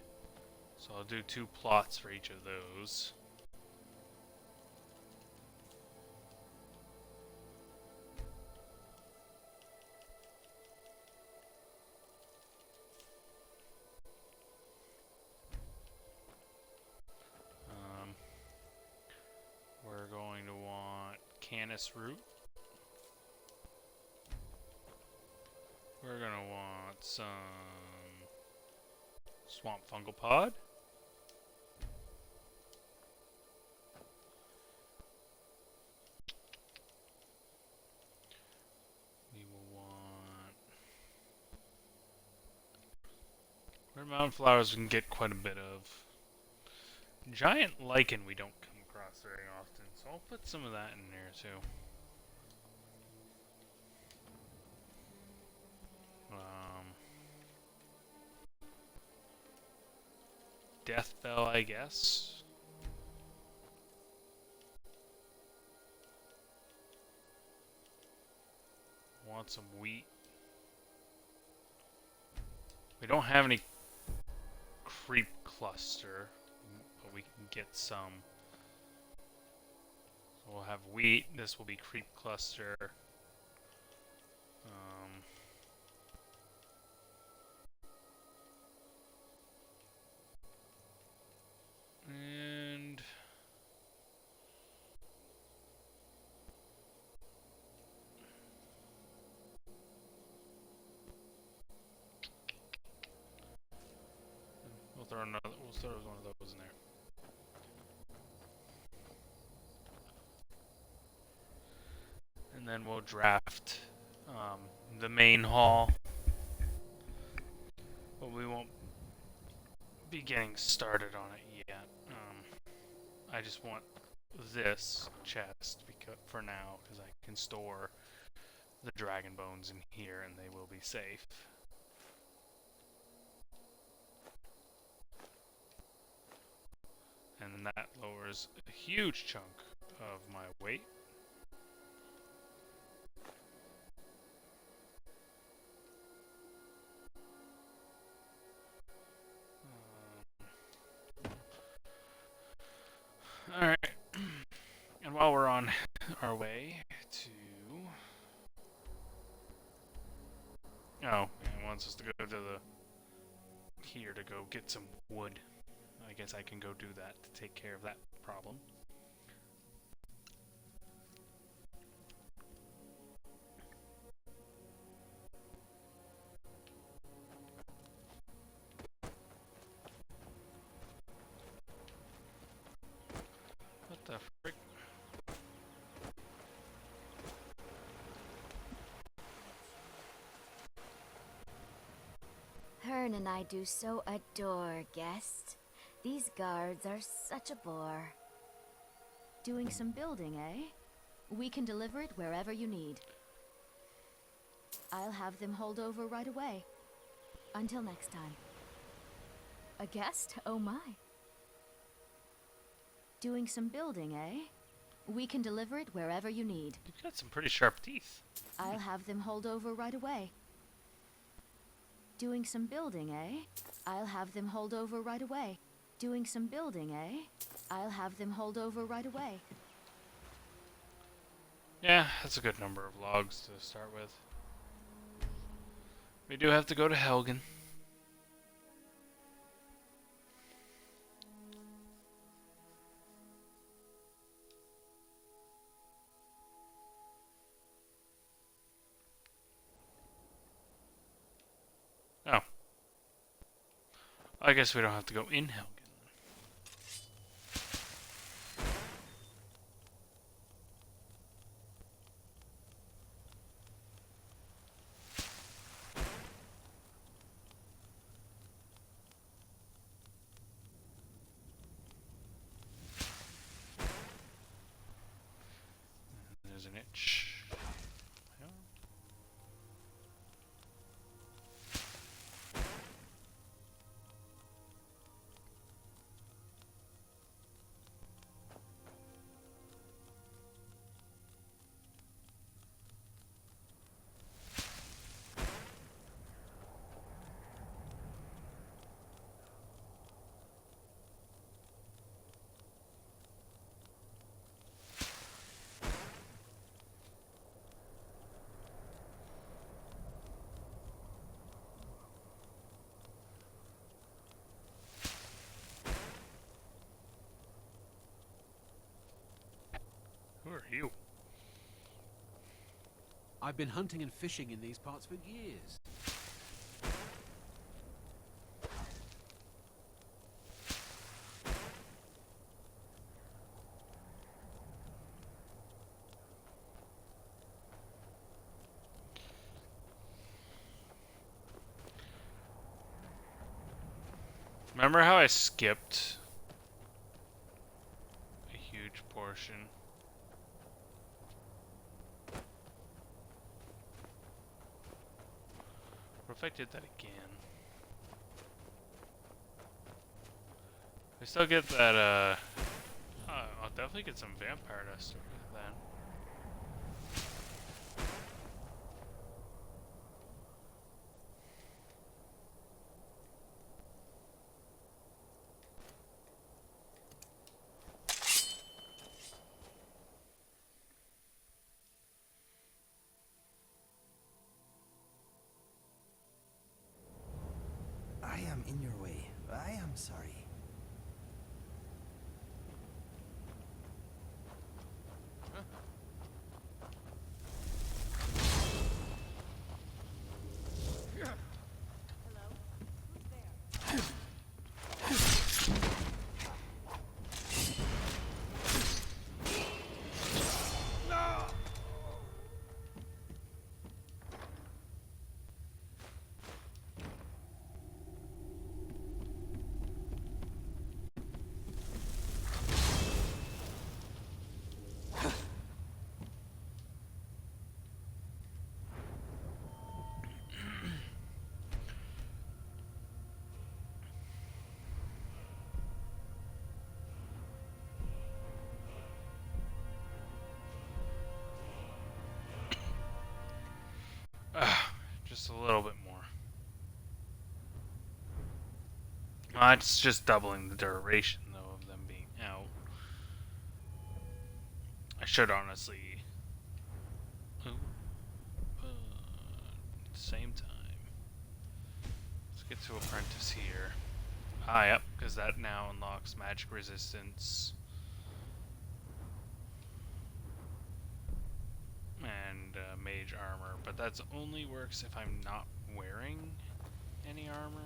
So I'll do 2 plots for each of those. We're going to want canis root. We're gonna want some swamp fungal pod. We will want watermelon flowers. We can get quite a bit of. Giant lichen we don't come across very often, so I'll put some of that in there too. Death bell, I guess. Want some wheat. We don't have any creep cluster, but we can get some. So we'll have wheat. This will be creep cluster. And we'll throw one of those in there. And then we'll draft the main hall. But we won't be getting started on it yet. I just want this chest for now, because I can store the dragon bones in here and they will be safe. And then that lowers a huge chunk of my weight. Alright. And while we're on our way to... Oh, it wants us to go to the... here to go get some wood. I guess I can go do that to take care of that problem. What the frick? Hearn and I do so adore guests. These guards are such a bore. Doing some building, eh? We can deliver it wherever you need. I'll have them hold over right away. Until next time. A guest? Oh my. Doing some building, eh? We can deliver it wherever you need. You've got some pretty sharp teeth. I'll have them hold over right away. Doing some building, eh? I'll have them hold over right away. Doing some building, eh? I'll have them hold over right away. Yeah, that's a good number of logs to start with. We do have to go to Helgen. Oh. I guess we don't have to go in Helgen. There's an itch. Yeah. Who are you? I've been hunting and fishing in these parts for years. Remember how I skipped a huge portion? What if I did that again? I still get that, I'll definitely get some vampire dust then. I am in your way. I am sorry. Just a little bit more. It's just doubling the duration, though, of them being out. I should honestly... Ooh. Same time. Let's get to Apprentice here. Ah, yep, because that now unlocks magic resistance. And mage armor, but that's only works if I'm not wearing any armor.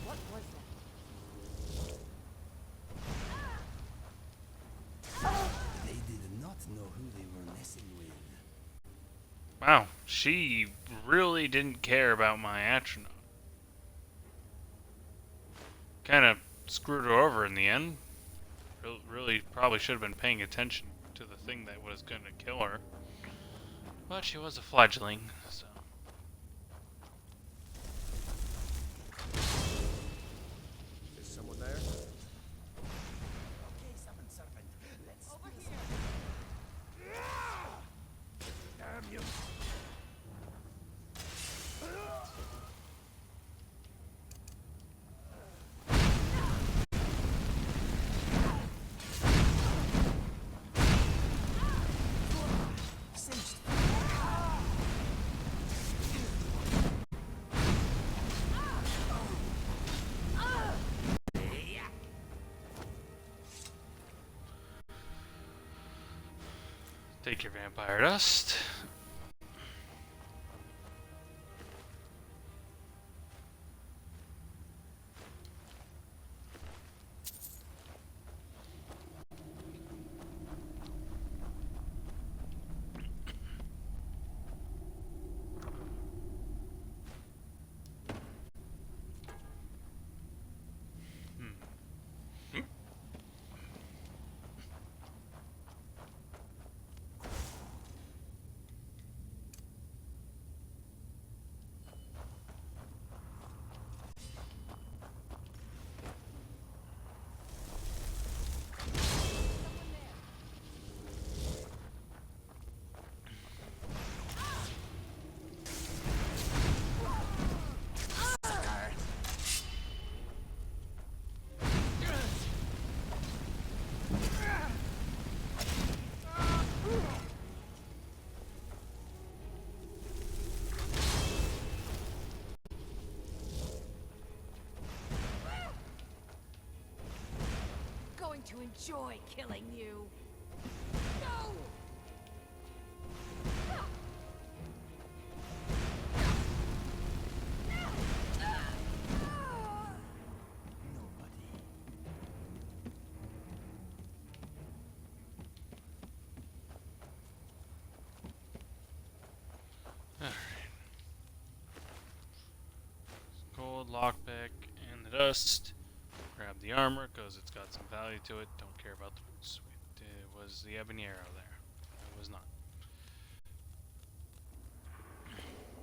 What was that? They did not know who they were messing with. Wow, she really didn't care about my astronaut. Kind of screwed her over in the end. Really probably should have been paying attention to the thing that was going to kill her. But she was a fledgling, so... Is someone there? Okay, summon serpent. Let's over here. Damn you! Singed. Take your vampire dust. Going to enjoy killing you. No! Alright. Gold, lockpick, and the dust. Grab the armor, because it's got some value to it. Don't care about the boots. Was the ebony arrow there? It was not.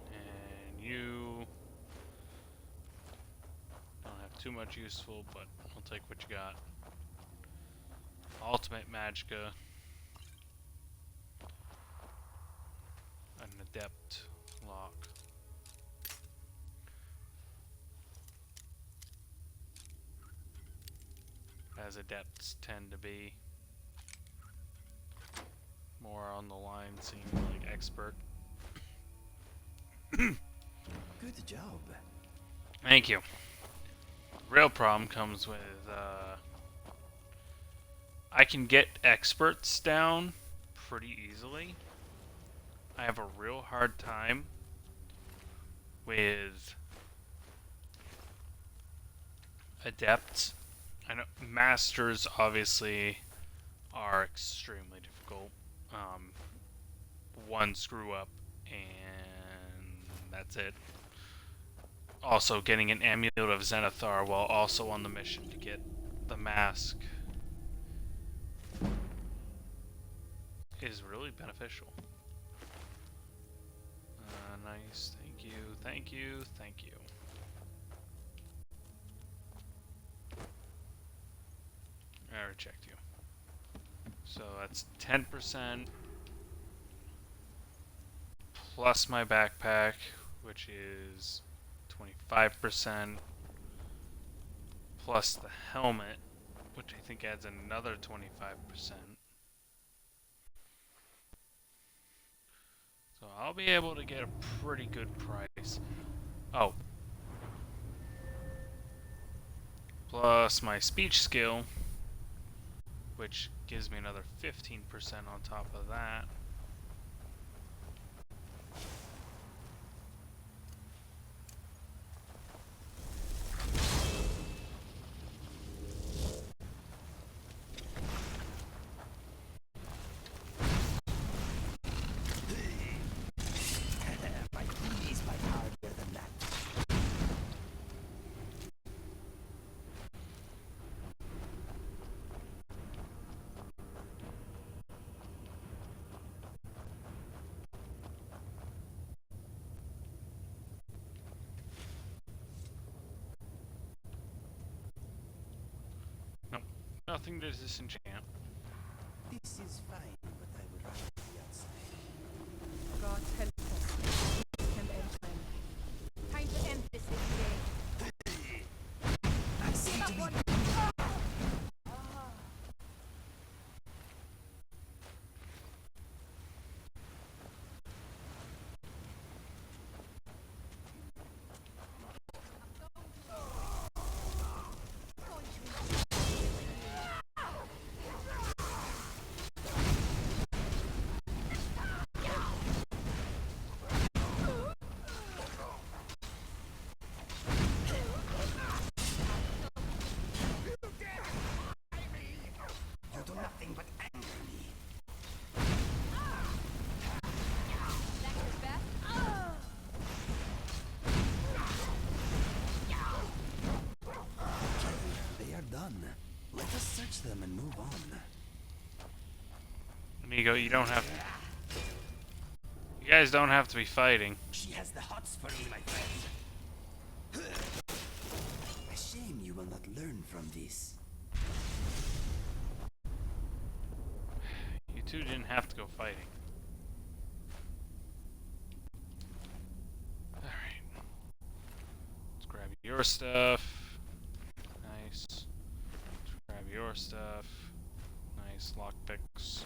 And you... don't have too much useful, but I'll take what you got. Ultimate Magicka. An adept lock. As adepts tend to be more on the line, seem like expert. Good job. Thank you. Real problem comes with I can get experts down pretty easily. I have a real hard time with adepts. I know masters obviously are extremely difficult. One screw up and that's it. Also, getting an amulet of Zenithar while also on the mission to get the mask is really beneficial. Nice, thank you, thank you, thank you. I reject you. So that's 10%. plus my backpack, which is 25%, plus the helmet, which I think adds another 25%. So I'll be able to get a pretty good price. Oh. Plus my speech skill, which gives me another 15% on top of that. Nothing to disenchant. This is fine, but I would rather be outside. God help us. And end time. Time to end this day. I seem to be... them and move on. Amigo, you don't have to. You guys don't have to be fighting. She has the hots for me, my friend. A shame you will not learn from this. You two didn't have to go fighting. Alright. Let's grab your stuff. Nice. Let's grab your stuff. Nice lockpicks.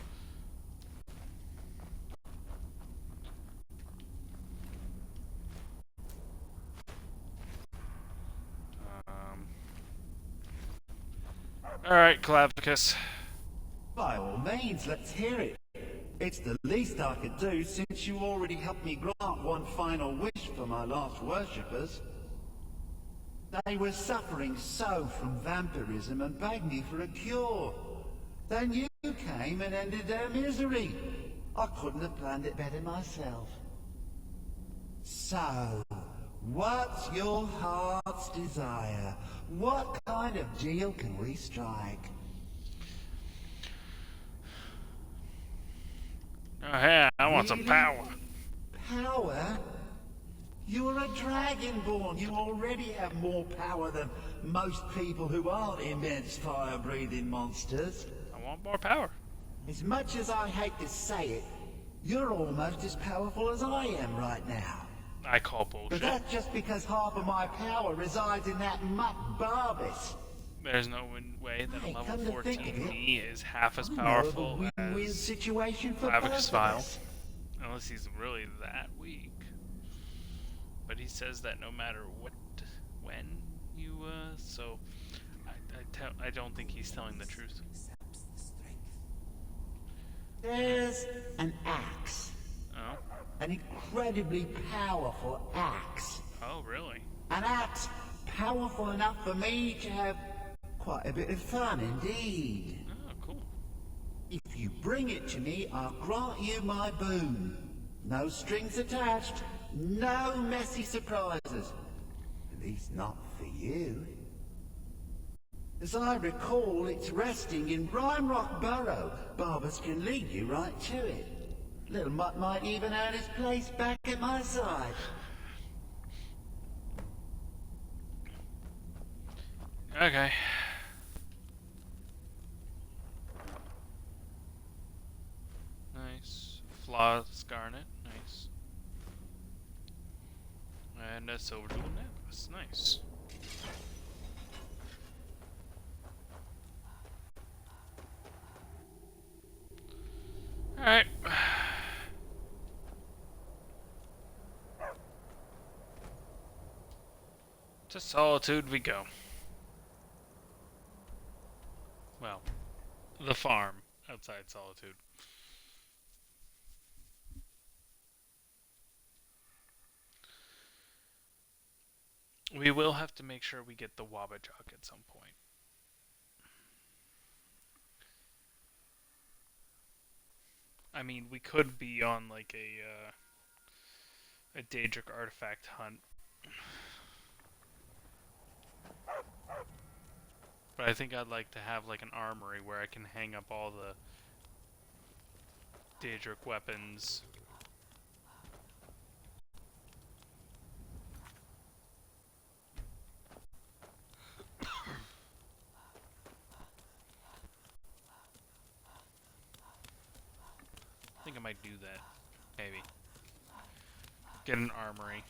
Alright, Clavicus. By all means, let's hear it. It's the least I could do since you already helped me grant one final wish for my last worshippers. They were suffering so from vampirism and begged me for a cure. Then you came and ended their misery. I couldn't have planned it better myself. So, what's your heart's desire? What kind of deal can we strike? Oh yeah, I want some power. Power? You're a dragonborn. You already have more power than most people who aren't immense fire-breathing monsters. I want more power. As much as I hate to say it, you're almost as powerful as I am right now. I call bullshit. But that's just because half of my power resides in that mutt Barbas. There's no way that a level 14 it, me is half as powerful as situation for Clavicus Vile. Unless he's really that weak. But he says that no matter what, when you, so I don't think he's telling the truth. There's an axe. Oh? An incredibly powerful axe. Oh, really? An axe powerful enough for me to have quite a bit of fun indeed. Oh, cool. If you bring it to me, I'll grant you my boon. No strings attached, no messy surprises. At least not for you. As I recall, it's resting in Rime Rock Burrow. Barbas can lead you right to it. Little Mutt might even earn his place back at my side. Okay. Nice. Flawless garnet. Nice. And a silver jewel necklace. Nice. Alright. To Solitude we go. Well, the farm outside Solitude. We will have to make sure we get the Wabajok at some point. I mean, we could be on like a Daedric artifact hunt. But I think I'd like to have like an armory where I can hang up all the Daedric weapons. I think I might do that. Maybe. Get an armory.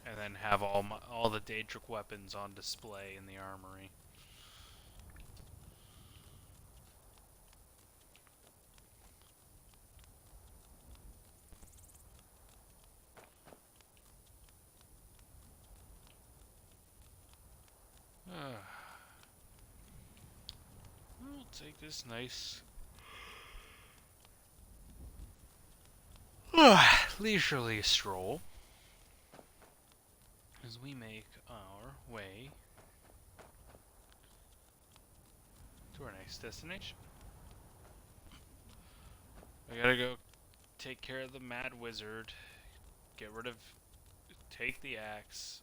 And then have all the Daedric weapons on display in the armory. We'll take this nice leisurely stroll as we make our way to our next destination. I gotta go take care of the Mad Wizard, take the axe.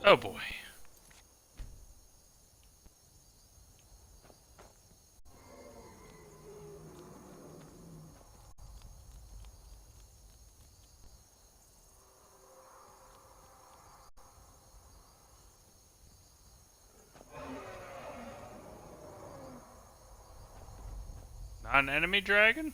Oh boy. Not an enemy dragon?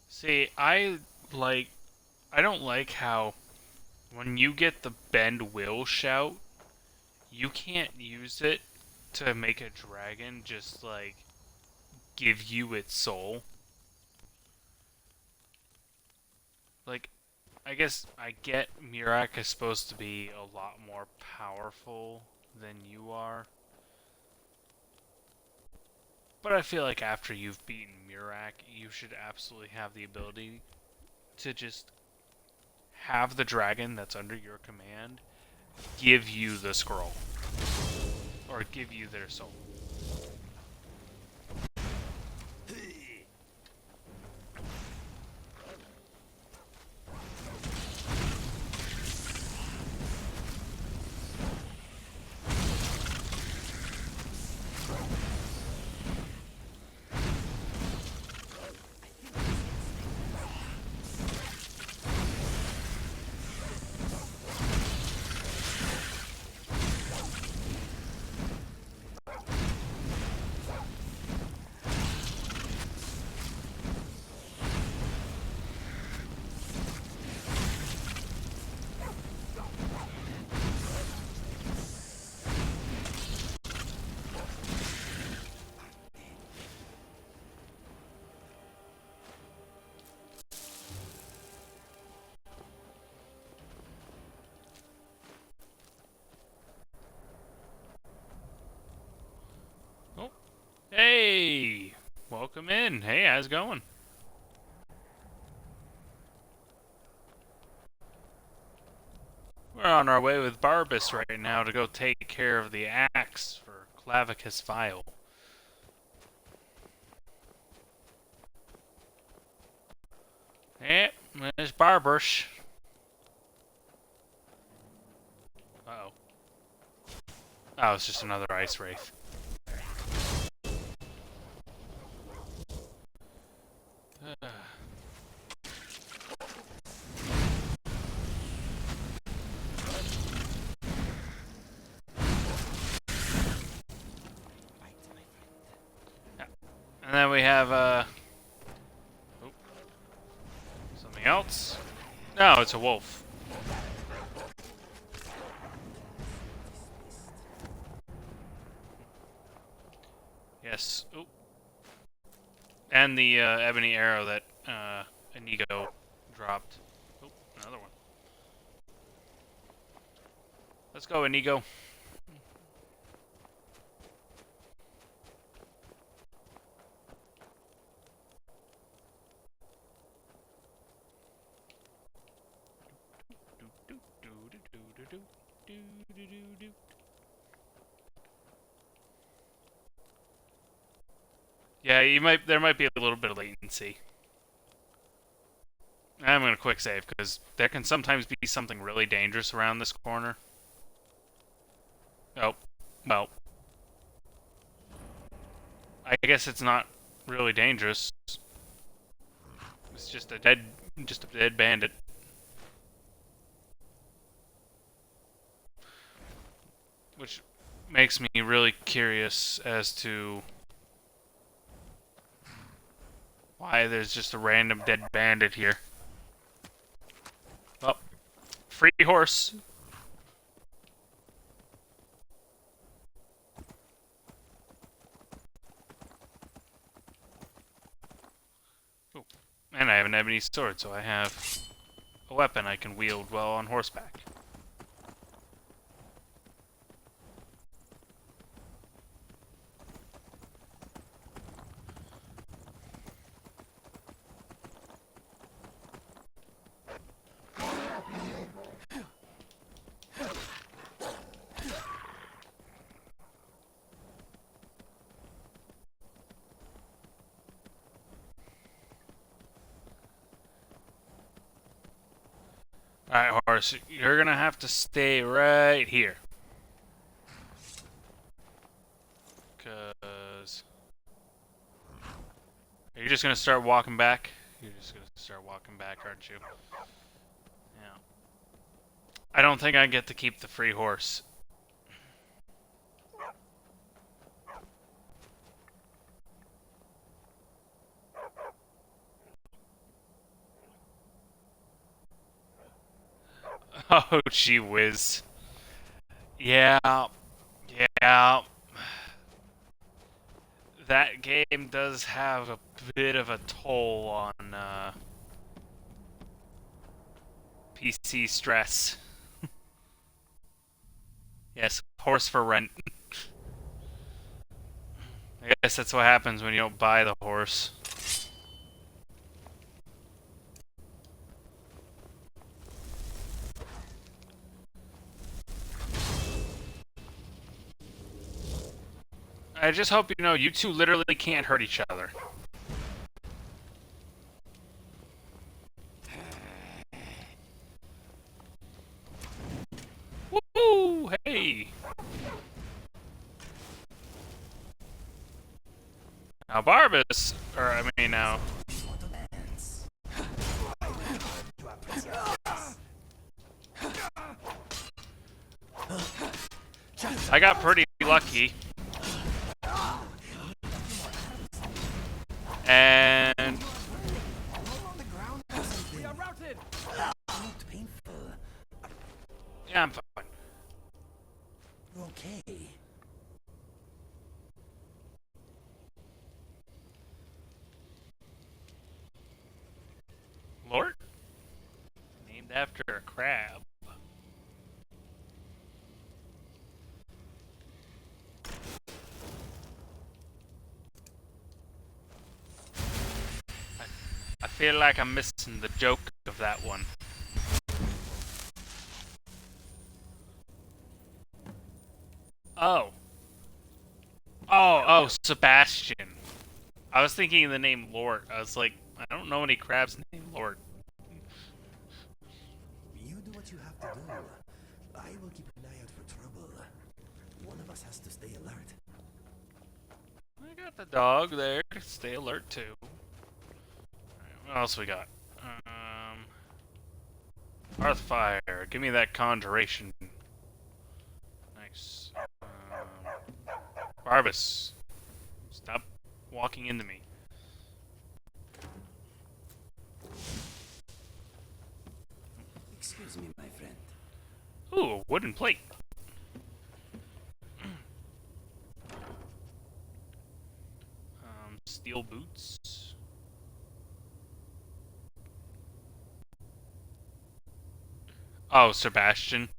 See, I don't like how when you get the bend will shout, you can't use it to make a dragon just like give you its soul. Like, I guess I get Murak is supposed to be a lot more powerful than you are. But I feel like after you've beaten Murak, you should absolutely have the ability to just have the dragon that's under your command give you the scroll. Or give you their soul. Hey! Welcome in. Hey, how's it going? We're on our way with Barbas right now to go take care of the axe for Clavicus Vile. Yep, there's Barbas. Uh-oh. Oh, it's just another ice wraith. And then we have something else. No, it's a wolf. Yes. Oop. And the ebony arrow that Inigo dropped. Oop, another one. Let's go, Inigo. Yeah, there might be a little bit of latency. I'm gonna quick save because there can sometimes be something really dangerous around this corner. Oh, well. I guess it's not really dangerous. It's just a dead bandit. Which makes me really curious as to why there's just a random dead bandit here. Oh, free horse. Ooh. And I have an ebony sword, so I have a weapon I can wield while on horseback. Alright, horse, you're gonna have to stay right here. Cause... Are you just gonna start walking back? You're just gonna start walking back, aren't you? Yeah. I don't think I get to keep the free horse. Oh, gee whiz. Yeah. Yeah. That game does have a bit of a toll on, PC stress. Yes, horse for rent. I guess that's what happens when you don't buy the horse. I just hope you know you two literally can't hurt each other. Woo! Hey! Now Barbas, or I mean now... I got pretty lucky. And... Yeah, I'm fine. Okay. Lord? Named after a crab. I feel like I'm missing the joke of that one. Oh. Oh, Sebastian. I was thinking of the name Lord. I was like, I don't know any crabs named Lord. You do what you have to do. I will keep an eye out for trouble. One of us has to stay alert. I got the dog there. Stay alert too. Alright, what else we got? Hearthfire. Give me that conjuration. Nice. Barbas. Stop walking into me. Excuse me, my friend. Ooh, a wooden plate. Steel boots. Oh, Sebastian.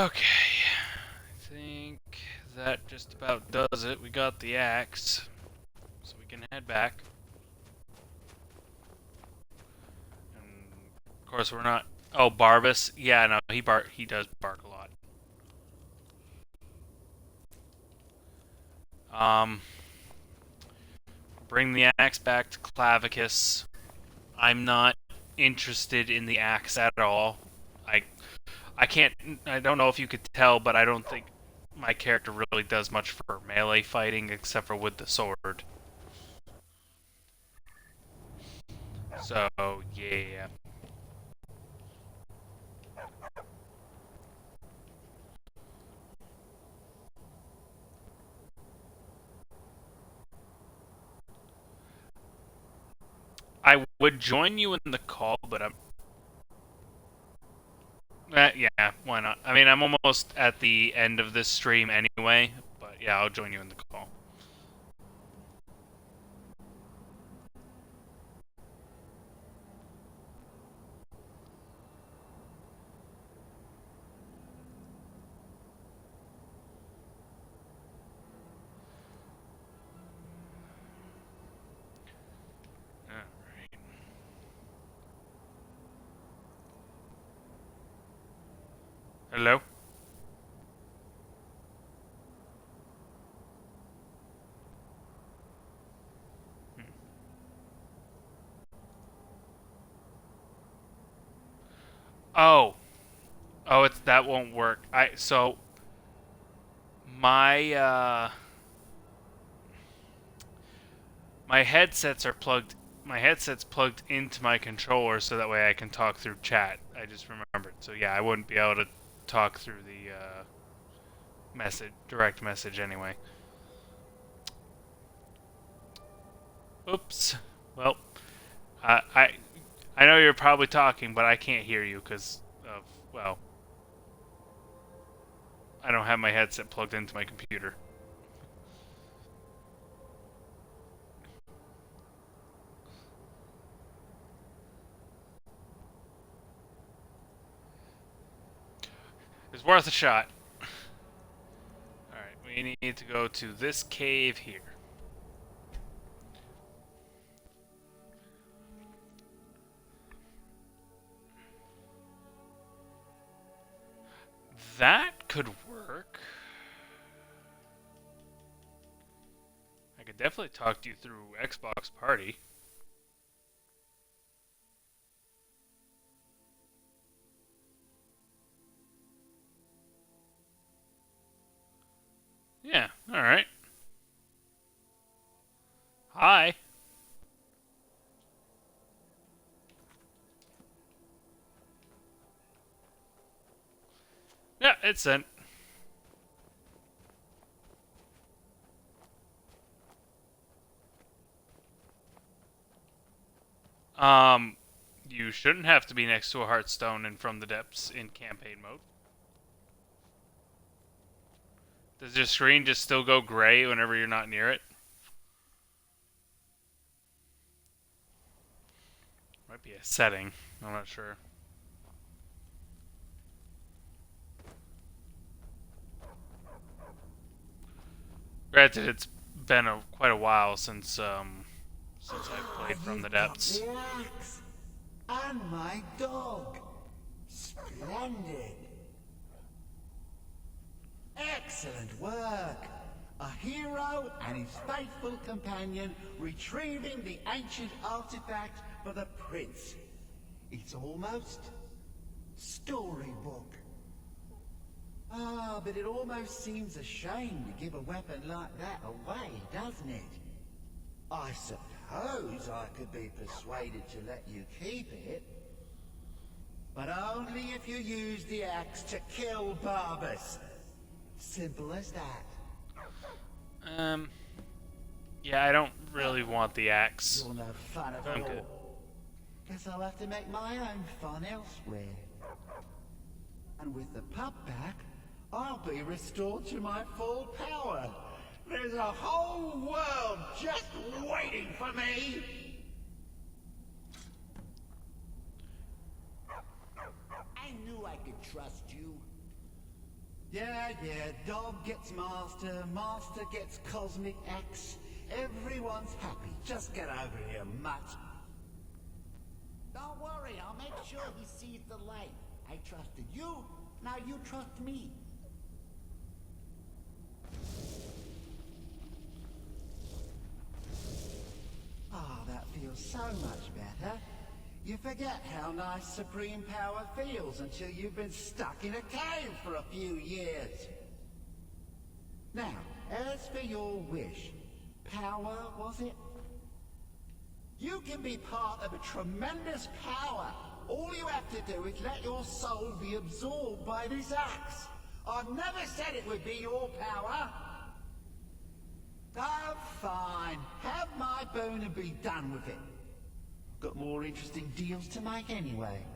Okay. I think that just about does it. We got the axe. So we can head back. And of course we're not... Oh, Barbas. Yeah, no, he does bark a lot. Bring the axe back to Clavicus. I'm not interested in the axe at all. I don't know if you could tell, but I don't think my character really does much for melee fighting except for with the sword. So, yeah. I would join you in the call, but I'm... yeah, why not? I mean, I'm almost at the end of this stream anyway, but yeah, I'll join you in the call. Hello? Oh. Oh, that won't work. So my my headset's plugged into my controller so that way I can talk through chat. I just remembered. So yeah, I wouldn't be able to talk through the direct message anyway. Oops. Well, I know you're probably talking, but I can't hear you because of, well, I don't have my headset plugged into my computer. It's worth a shot. Alright, we need to go to this cave here. That could work. I could definitely talk to you through Xbox Party. Yeah, alright. Hi. Yeah, it's sent. You shouldn't have to be next to a Hearthstone and From the Depths in campaign mode. Does your screen just still go gray whenever you're not near it? Might be a setting. I'm not sure. Granted, it's been quite a while since I've played From the Depths. The axe and my dog. Splendid. Excellent work. A hero and his faithful companion retrieving the ancient artifact for the prince. It's almost storybook. Ah, but it almost seems a shame to give a weapon like that away, doesn't it? I suppose I could be persuaded to let you keep it. But only if you use the axe to kill Barbas. Simple as that. Yeah, I don't really want the axe. You're no fun at I'm all. good. Guess I'll have to make my own fun elsewhere. And with the pup back, I'll be restored to my full power. There's a whole world just waiting for me. I knew I could trust you. Yeah, dog gets master, master gets cosmic axe. Everyone's happy. Just get over here, mutt. Don't worry, I'll make sure he sees the light. I trusted you, now you trust me. Ah, that feels so much better. You forget how nice supreme power feels until you've been stuck in a cave for a few years. Now, as for your wish, power, was it? You can be part of a tremendous power. All you have to do is let your soul be absorbed by this axe. I've never said it would be your power. Oh, fine. Have my boon and be done with it. Got more interesting deals to make anyway.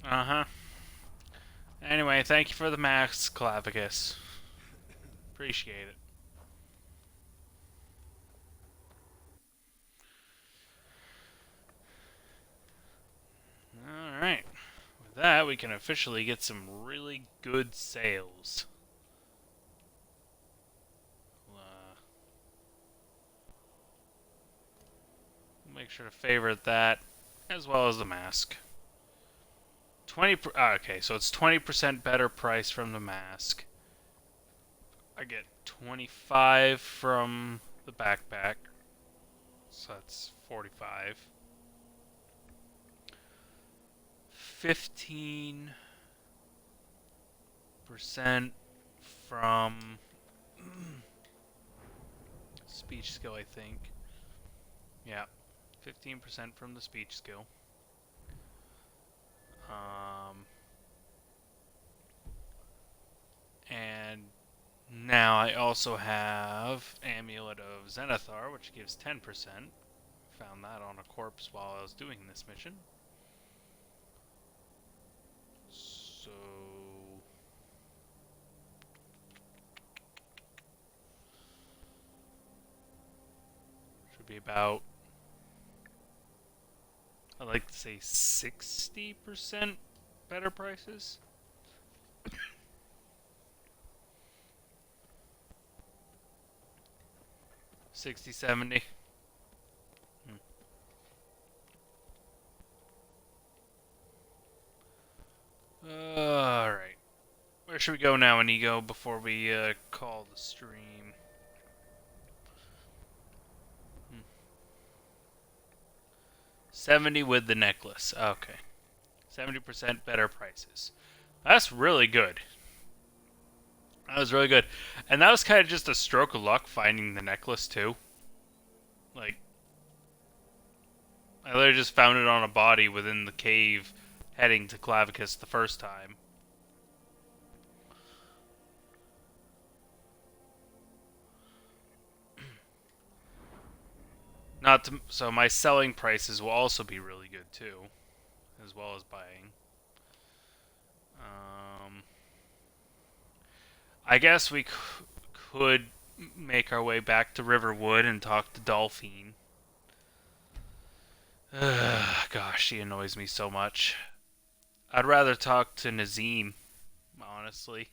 Uh-huh. Anyway, thank you for the mask, Clavicus. Appreciate it. Alright. With that, we can officially get some really good sales. Make sure to favorite that, as well as the mask. Okay, so it's 20% better price from the mask. I get 25 from the backpack, so that's 45. 15% from speech skill, I think. Yeah. 15% from the speech skill. And now I also have Amulet of Zenithar, which gives 10%. Found that on a corpse while I was doing this mission. So should be about, I'd like to say 60% better prices. 60, 70. Alright. Where should we go now, Inigo, before we call the stream? 70 with the necklace. Okay. 70% better prices. That's really good. That was really good. And that was kind of just a stroke of luck finding the necklace, too. Like, I literally just found it on a body within the cave heading to Clavicus the first time. So my selling prices will also be really good too, as well as buying. I guess we could make our way back to Riverwood and talk to Dolphine. Gosh, she annoys me so much. I'd rather talk to Nazim, honestly.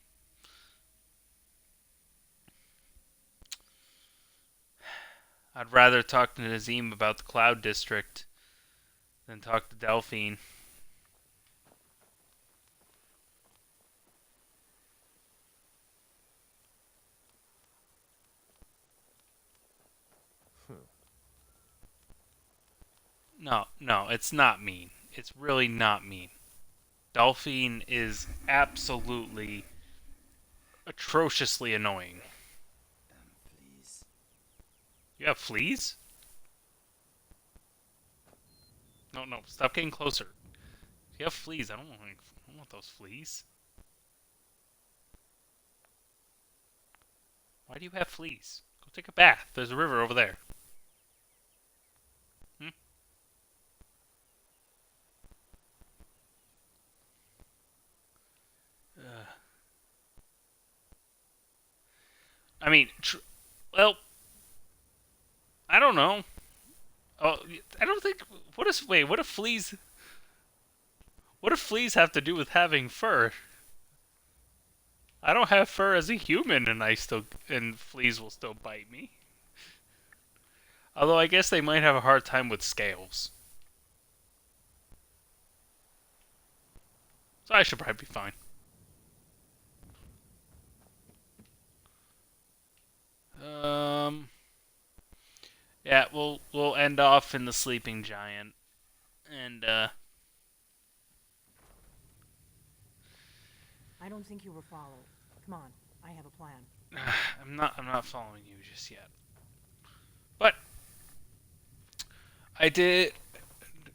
I'd rather talk to Nazim about the Cloud District than talk to Delphine. No, it's not mean. It's really not mean. Delphine is absolutely atrociously annoying. You have fleas? No, stop getting closer. If you have fleas, I don't want those fleas. Why do you have fleas? Go take a bath. There's a river over there. I mean, well, I don't know. Oh, I don't think. What if fleas? What if fleas have to do with having fur? I don't have fur as a human, and fleas will still bite me. Although I guess they might have a hard time with scales. So I should probably be fine. Yeah, we'll end off in the sleeping giant, and I don't think you were followed. Come on, I have a plan. I'm not following you just yet. But I did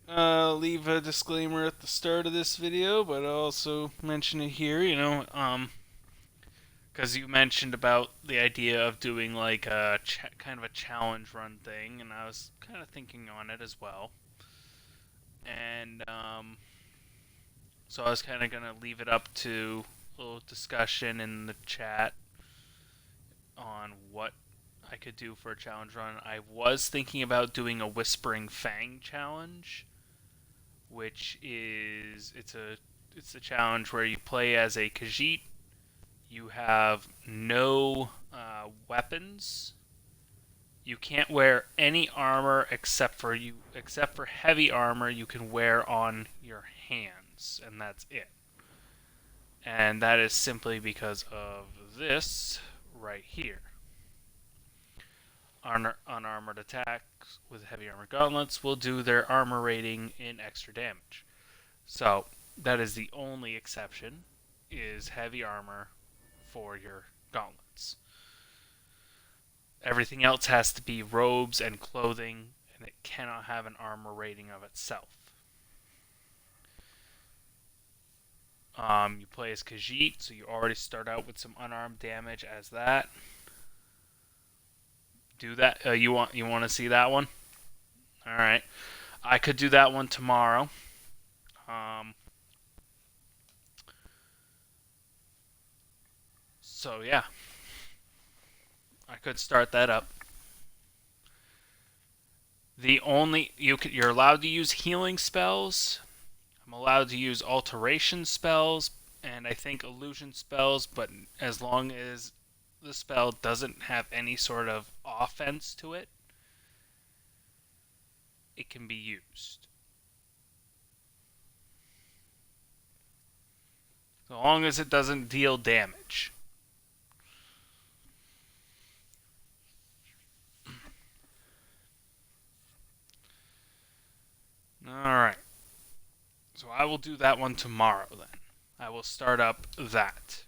leave a disclaimer at the start of this video, but I'll also mention it here. Because you mentioned about the idea of doing like a kind of a challenge run thing, and I was kind of thinking on it as well. And so I was kind of gonna leave it up to a little discussion in the chat on what I could do for a challenge run. I was thinking about doing a Whispering Fang challenge, which is it's a challenge where you play as a Khajiit. You have no weapons. You can't wear any armor except for heavy armor you can wear on your hands, and that's it. And that is simply because of this right here. Unarmored attacks with heavy armor gauntlets will do their armor rating in extra damage. So that is the only exception, is heavy armor for your gauntlets. Everything else has to be robes and clothing, and it cannot have an armor rating of itself. You play as Khajiit, so you already start out with some unarmed damage as that. Do that. You want to see that one? All right. I could do that one tomorrow. So yeah, I could start that up. You're allowed to use healing spells. I'm allowed to use alteration spells and I think illusion spells, but as long as the spell doesn't have any sort of offense to it, it can be used. So long as it doesn't deal damage. Alright. So I will do that one tomorrow then. I will start up that.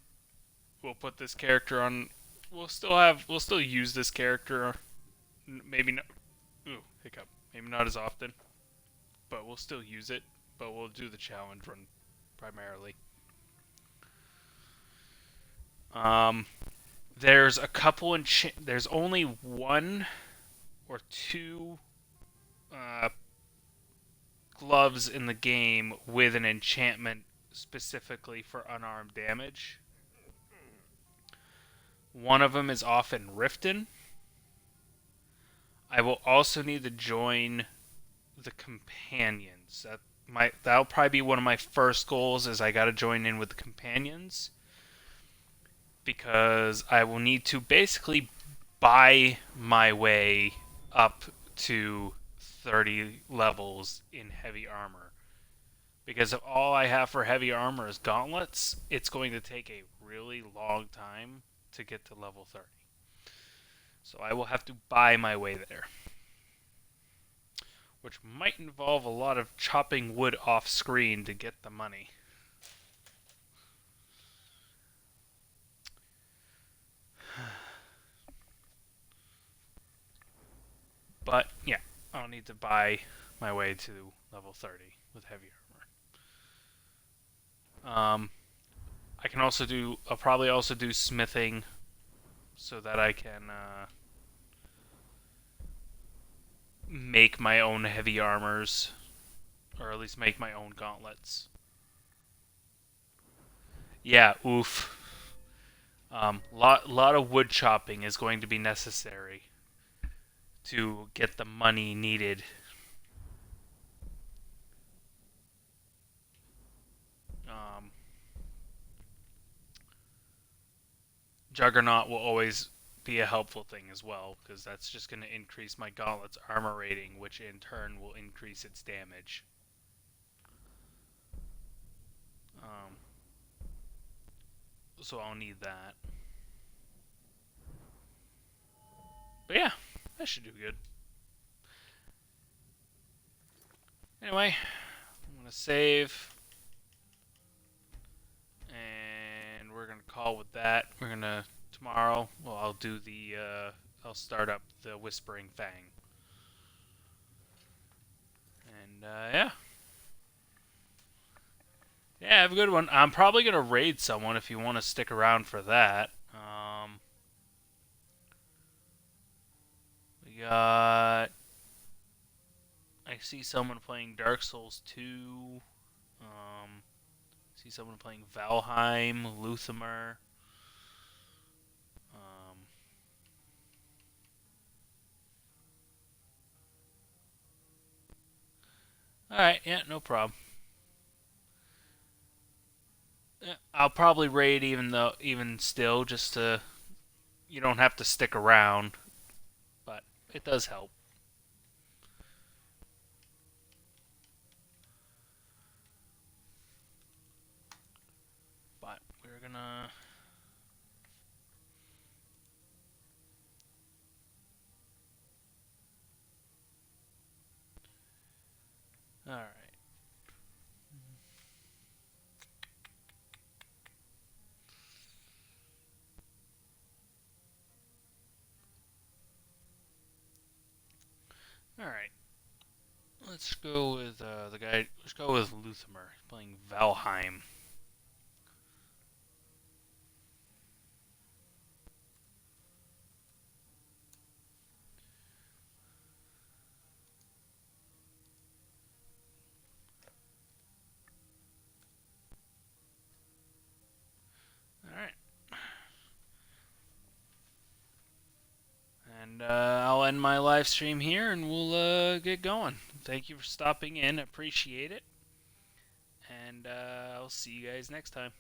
We'll put this character on. We'll still use this character. Maybe not. Ooh, hiccup. Maybe not as often. But we'll still use it. But we'll do the challenge run primarily. There's a couple there's only one or two gloves in the game with an enchantment specifically for unarmed damage. One of them is off in Riften. I will also need to join the companions. That'll probably be one of my first goals, is I gotta join in with the companions. Because I will need to basically buy my way up to 30 levels in heavy armor. Because if all I have for heavy armor is gauntlets, it's going to take a really long time to get to level 30. So I will have to buy my way there. which might involve a lot of chopping wood off screen to get the money. But yeah, I'll need to buy my way to level 30 with heavy armor. I can also do. I'll probably also do smithing, so that I can make my own heavy armors, or at least make my own gauntlets. Yeah, oof. Lot of wood chopping is going to be necessary to get the money needed. Juggernaut will always be a helpful thing as well, because that's just going to increase my gauntlet's armor rating, which in turn will increase its damage. So I'll need that. But yeah, that should do good. Anyway, I'm going to save. And we're going to call with that. We're going to, tomorrow, well, I'll do the, I'll start up the Whispering Fang. And, yeah. Yeah, have a good one. I'm probably going to raid someone if you want to stick around for that. We got... I see someone playing Dark Souls 2. See someone playing Valheim, Luthimer. Alright, yeah, no problem. I'll probably raid even still, just to... You don't have to stick around, but it does help. But we're gonna... Alright. Alright. Let's go with the guy. Let's go with Luthimer playing Valheim. Alright. And I'll end my live stream here and we'll get going. Thank you for stopping in. Appreciate it. And I'll see you guys next time.